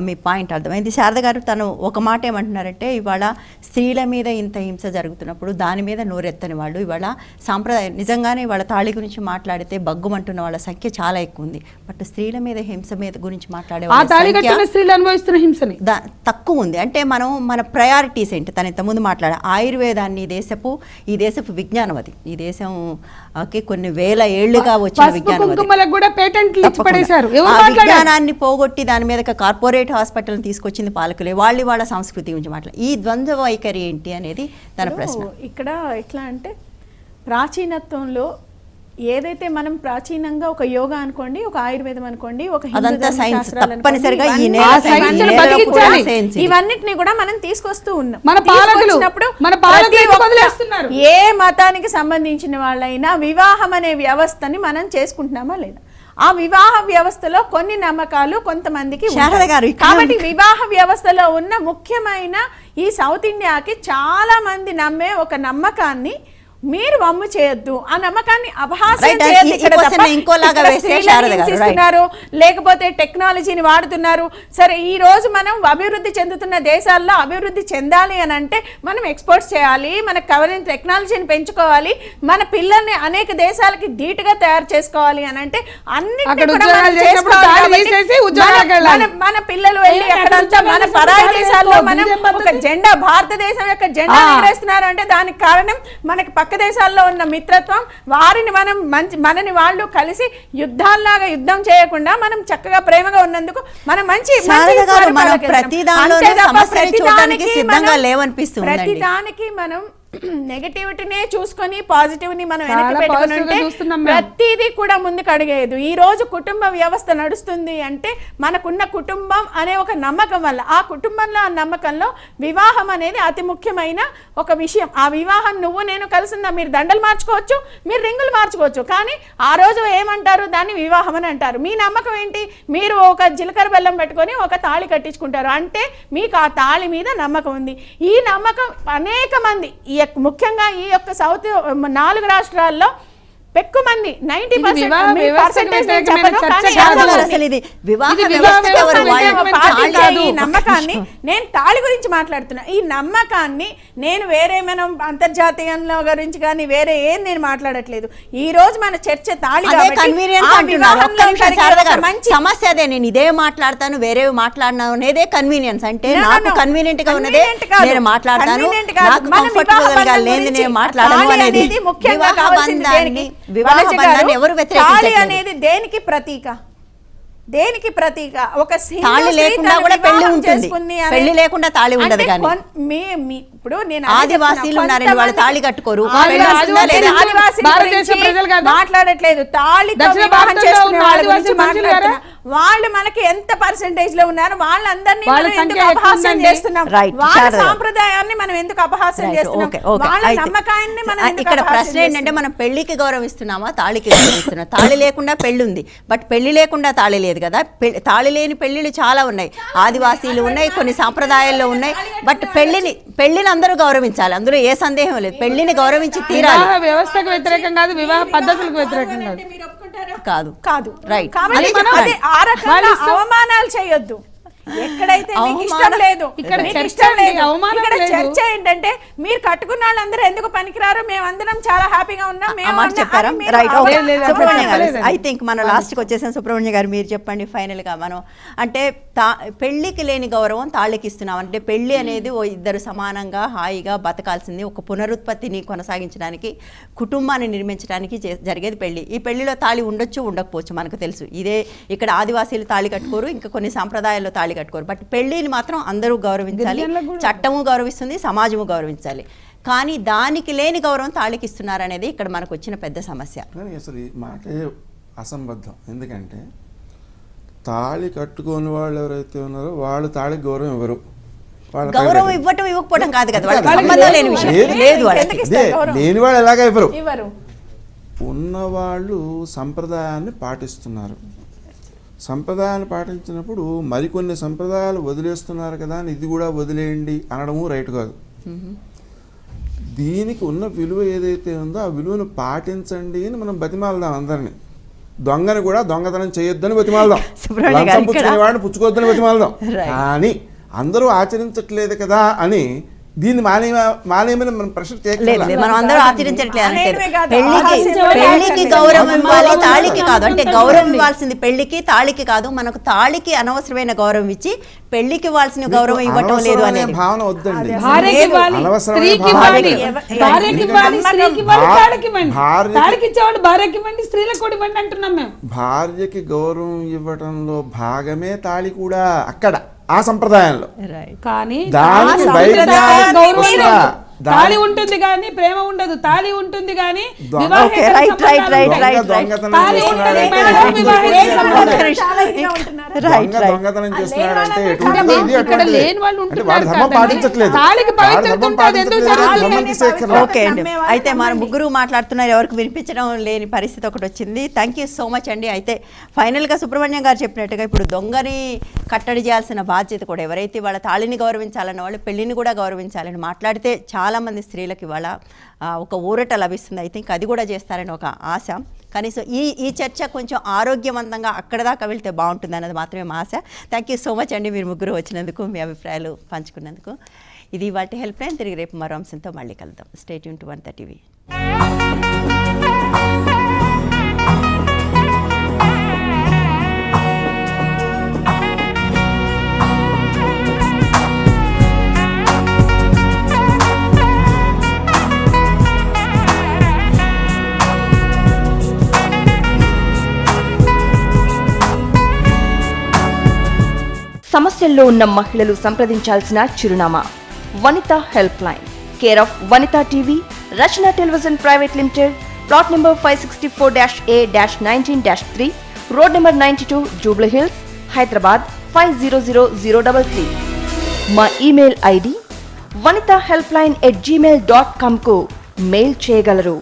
మీ పాయింట్ అర్థమైంది. శారద గారు తను ఒక మాట ఏమంటున్నారంటే, ఇవాళ స్త్రీల మీద ఇంత హింస జరుగుతున్నప్పుడు దాని మీద నోరెత్తని వాళ్ళు ఇవాళ సాంప్రదాయం నిజంగానే ఇవాళ తాళి గురించి మాట్లాడితే బగ్గుమంటున్న వాళ్ళ సంఖ్య చాలా ఎక్కువ ఉంది. బట్ స్త్రీల మీద హింస మీద గురించి మాట్లాడే స్త్రీలు అనుభవిస్తున్న హింసని తక్కువ ఉంది. అంటే మన ప్రయారిటీస్ ఏంటి? తను ఇంతకుముందు మాట్లాడారు ఆయుర్వేదాన్ని, ఈ దేశపు విజ్ఞానం, అది ఈ దేశంకి కొన్ని వేల ఏళ్లుగా వచ్చిన విజ్ఞానాన్ని పోగొట్టి దాని మీద కార్పొరేట్ హాస్పిటల్ తీసుకొచ్చింది పాలకులే. వాళ్ళ సంస్కృతి గురించి మాట్లాడారు. ఈ ద్వంద్వ వైఖరి ఏంటి అనేది తన ప్రశ్న. ఇక్కడ ఎట్లా అంటే, ప్రాచీనత్వంలో ఏదైతే మనం ప్రాచీనంగా ఒక యోగా అనుకోండి, ఒక ఆయుర్వేదం అనుకోండి, ఒక ఇవన్నిటిని కూడా మనం తీసుకొస్తూ ఉన్నాం. ఏ మతానికి సంబంధించిన వాళ్ళైనా వివాహం అనే వ్యవస్థని మనం చేసుకుంటున్నామా లేదా? ఆ వివాహ వ్యవస్థలో కొన్ని నమ్మకాలు కొంతమందికి, కాబట్టి వివాహ వ్యవస్థలో ఉన్న ముఖ్యమైన ఈ సౌత్ ఇండియాకి చాలా మంది నమ్మే ఒక నమ్మకాన్ని మీరు వమ్ము చేయొద్దు. ఆ నమ్మకాన్ని అపహాస్యం చేయొద్దు. లేకపోతే టెక్నాలజీని వాడుతున్నారు. సరే, ఈ రోజు మనం అభివృద్ధి చెందుతున్న దేశాల్లో అభివృద్ధి చెందాలి అని అంటే మనం ఎక్స్పోర్ట్స్ చేయాలి, మనకు కావాల్సిన టెక్నాలజీని పెంచుకోవాలి, మన పిల్లల్ని అనేక దేశాలకి ధీటుగా తయారు చేసుకోవాలి అని అంటే మన పిల్లలు వెళ్ళి అక్కడంతా మన పరాయి దేశాల్లో మనం ఒక జెండా, భారతదేశం యొక్క జెండా ఎగరేస్తున్నారు అంటే దానికి కారణం మనకి పక్క దేశాల్లో ఉన్న మిత్రత్వం. వారిని మనని వాళ్ళు కలిసి యుద్ధాల్లాగా యుద్ధం చేయకుండా మనం చక్కగా ప్రేమగా ఉన్నందుకు మనం ప్రతిదానికి మనం నెగటివిటీనే చూసుకొని పాజిటివ్ని మనం వెనక్కి పెట్టుకుని ఉంటే ప్రతిదీ కూడా ముందుకు అడిగేది. ఈ రోజు కుటుంబ వ్యవస్థ నడుస్తుంది అంటే మనకున్న కుటుంబం అనే ఒక నమ్మకం వల్ల, ఆ కుటుంబంలో ఆ నమ్మకంలో వివాహం అనేది అతి ముఖ్యమైన ఒక విషయం. ఆ వివాహం నువ్వు నేను కలిసిందా, మీరు దండలు మార్చుకోవచ్చు, మీరు రింగులు మార్చుకోవచ్చు, కానీ ఆ రోజు ఏమంటారు, దాన్ని వివాహం అని అంటారు. మీ నమ్మకం ఏంటి? మీరు ఒక జీలకర్ర బెల్లం పెట్టుకొని ఒక తాళి కట్టించుకుంటారు అంటే మీకు ఆ తాళి మీద నమ్మకం ఉంది. ఈ నమ్మకం అనేక మంది, ముఖ్యంగా ఈ యొక్క సౌత్ 4 రాష్ట్రాల్లో పెక్కు మంది 90% ఈ నమ్మకాన్ని, నేను తాళి గురించి మాట్లాడుతున్నా, ఈ నమ్మకాన్ని నేను వేరే మనం అంతర్జాతీయంలో గురించి కానీ వేరే ఏం నేను మాట్లాడట్లేదు. ఈ రోజు మన చర్చ తాళి. సమస్య అదే, నేను ఇదే మాట్లాడతాను, వేరే మాట్లాడినా అనేదే కన్వీనియన్స్. అంటే నాకు కన్వీనియంట్ గా ఉన్నదే నేను మాట్లాడతాను, నాకు కంఫర్టబుల్ గా లేదు నేను మాట్లాడను అనేది ముఖ్యంగా కావాల్సింది. ఎవరు అనేది దేనికి ప్రతీక? దేనికి ప్రతీక? ఒక తాళి లేకుండా కూడా పెళ్లి ఉంటుంది, పెళ్లి లేకుండా తాళి ఉండదు. కానీ ఇప్పుడు నేను ఆదివాసీలు ఉన్నారని వాళ్ళు తాళి కట్టుకోరు. భారతదేశ ప్రజలు కాదా? మాట్లాడట్లేదు, తాళితో దక్షిణ వివాహం భారతంలో చేసుకునే ఉన్న వాళ్ళ ఆదివాసీ గురించి మనుషులు మాట్లాడుతున్నా. వాళ్ళు మనకి ఎంత పర్సెంటేజ్ లో ఉన్నారు, వాళ్ళందరినీ వాళ్ళ మనం ఎందుకు సంఖ్య ఎక్కువ అపహాస్యం ఉందండి. చేస్తున్నాం? Right, వాళ్ళ శారద. సాంప్రదాయాన్ని మనం ఎందుకు అపహాస్యం చేస్తున్నాం? వాళ్ళ నమ్మకాన్ని మనం ఎందుకు ఇక్కడ అపహాస్యం ప్రశ్న ఏంటంటే మనం పెళ్లికి గౌరవిస్తున్నామా తాళికి గౌరవిస్తున్నాం? తాళి లేకుండా పెళ్లి ఉంది, బట్ పెళ్లి లేకుండా తాళి లేదు కదా. తాళి లేని పెళ్లిళ్ళు చాలా ఉన్నాయి, ఆదివాసీలు ఉన్నాయి, కొన్ని సాంప్రదాయాల్లో ఉన్నాయి. బట్ పెళ్లిని అందరూ గౌరవించాలి, అందులో ఏ సందేహం లేదు. పెళ్లిని గౌరవించి తీరాలి. వివాహ వ్యవస్థకు వ్యతిరేకం కాదు, వివాహ పద్ధతులకు వ్యతిరేకం కాదు. కాదు రైట్. అది కాబట్టి మనం- అది ఆ రకంగా అవమానాలు చేయొద్దు. ఎక్కడైతే మీకు ఇష్టం లేదు, ఇక్కడ మీకు చర్చ ఇష్టం అండి, లేదు. అవమానం ఇక్కడ లేదు. చర్చ ఏంటంటే మీరు కట్టుకున్న వాళ్ళందరూ ఎందుకు పనికిరారు, మేమందరం చాలా హ్యాపీగా ఉన్నాం, ఆ మాట చెప్పారా? రైట్. ఓకే సుబ్రహ్మణ్య గారు, లేదు. ఐ థింక్ మనం లాస్ట్కి వచ్చేసాం. సుబ్రహ్మణ్య గారు మీరు చెప్పండి ఫైనల్గా. మనం అంటే పెళ్లికి లేని గౌరవం తాళికి ఇస్తున్నాం. అంటే పెళ్లి అనేది ఓ ఇద్దరు సమానంగా హాయిగా బతకాల్సింది, ఒక పునరుత్పత్తిని కొనసాగించడానికి, కుటుంబాన్ని నిర్మించడానికి జరిగేది పెళ్లి. ఈ పెళ్లిలో తాళి ఉండొచ్చు, ఉండకపోవచ్చు, మనకు తెలుసు. ఇదే ఇక్కడ ఆదివాసీలు తాళి కట్టుకోరు, ఇంకా కొన్ని సాంప్రదాయాల్లో తాళి కట్టుకోరు. బట్ పెళ్లిని మాత్రం అందరూ గౌరవించాలి, చట్టము గౌరవిస్తుంది, సమాజము గౌరవించాలి. కానీ దానికి లేని గౌరవం తాళికి ఇస్తున్నారు అనేది ఇక్కడ మనకు వచ్చిన పెద్ద సమస్య. కానీ అసలు ఈ మాటే అసంబద్ధం. ఎందుకంటే తాళి కట్టుకోని వాళ్ళు ఎవరైతే ఉన్నారో వాళ్ళు తాళికి గౌరవం ఇవ్వరు. గౌరవం ఇవ్వటం ఇవ్వకపోవడం కాదు కదా, వాళ్ళకి సంబంధం లేని విషయం లేదు. వాళ్ళకి లేని వాళ్ళు ఎలాగా ఇవ్వరు. ఇవ్వరు. ఉన్నవాళ్ళు సంప్రదాయాన్ని పాటిస్తున్నారు. సంప్రదాయాన్ని పాటించినప్పుడు మరికొన్ని సంప్రదాయాలు వదిలేస్తున్నారు కదా అని ఇది కూడా వదిలేయండి అనడము రైట్ కాదు. దీనికి ఉన్న విలువ ఏదైతే ఉందో ఆ విలువను పాటించండి అని మనం బతిమాలదాం అందరినీ. దొంగని కూడా దొంగతనం చేయొద్దని బతిమాలదాం, లంచం పుచ్చుకునే వాడిని పుచ్చుకోవద్దని బతిమాలదాం. కానీ అందరూ ఆచరించట్లేదు కదా అని దీన్ని మానేమని మనం ప్రెషర్ చేయట్లేదు. మనం అందరూ ఆచరించట్లేదు. పెళ్లికి గౌరవం ఇవ్వాలి, తాళికి కాదు. అంటే గౌరవం ఇవ్వాల్సింది పెళ్లికి, తాళికి కాదు. మనకు తాళికి అనవసరమైన గౌరవం ఇచ్చి పెళ్లికి ఇవ్వాల్సిన గౌరవం ఇవ్వటం లేదు అనేది భావన వద్దండి. భార్యకి గౌరవం ఇవ్వటంలో భాగమే తాళి కూడా అక్కడ ఆ సంప్రదాయంలో. కానీ దానికి తాళి ఉంటుంది కానీ ప్రేమ ఉండదు, తాళి ఉంటుంది కానీ దొంగతనం చేస్తున్నాడంటే ఇక్కడ లేని వాళ్ళు ఉంటున్నారు. ఓకే అండి, అయితే మన ముగ్గురు మాట్లాడుతున్నారు, ఎవరికి వినిపించడం లేని పరిస్థితి ఒకటి వచ్చింది. థ్యాంక్ యూ సో మచ్ అండి. అయితే ఫైనల్గా సుబ్రహ్మణ్యం గారు చెప్పినట్టుగా ఇప్పుడు దొంగని కట్టడి చేయాల్సిన బాధ్యత కూడా ఎవరైతే వాళ్ళ తాళిని గౌరవించాలన్న వాళ్ళు పెళ్లిని కూడా గౌరవించాలని మాట్లాడితే చాలామంది స్త్రీలకు ఇవాళ ఒక ఊరట లభిస్తుంది. ఐ థింక్ అది కూడా చేస్తారని ఒక ఆశ. కనీసం ఈ చర్చ కొంచెం ఆరోగ్యవంతంగా అక్కడ దాకా వెళ్తే బాగుంటుంది అన్నది మాత్రమే మా ఆశ. థ్యాంక్ యూ సో మచ్ అండి, మీరు ముగ్గురు వచ్చినందుకు, మీ అభిప్రాయాలు పంచుకున్నందుకు. ఇది వాటి హెల్ప్ లైన్. తిరిగి రేపు మరో అంశంతో మళ్ళీ కలుద్దాం. Stay tune to 130 TV. సమస్యల్లో ఉన్న మహిళలు సంప్రదించాల్సిన చిరునామా Vanita help line, care of Vanita TV, Rachana television private limited, plot number 564-A-19-3, road number 92, Jubilee Hills, Hyderabad 500033. మా ఈమెయిల్ ఐడి vanitahelpline@gmail.com కు మెయిల్ చేయగలరు.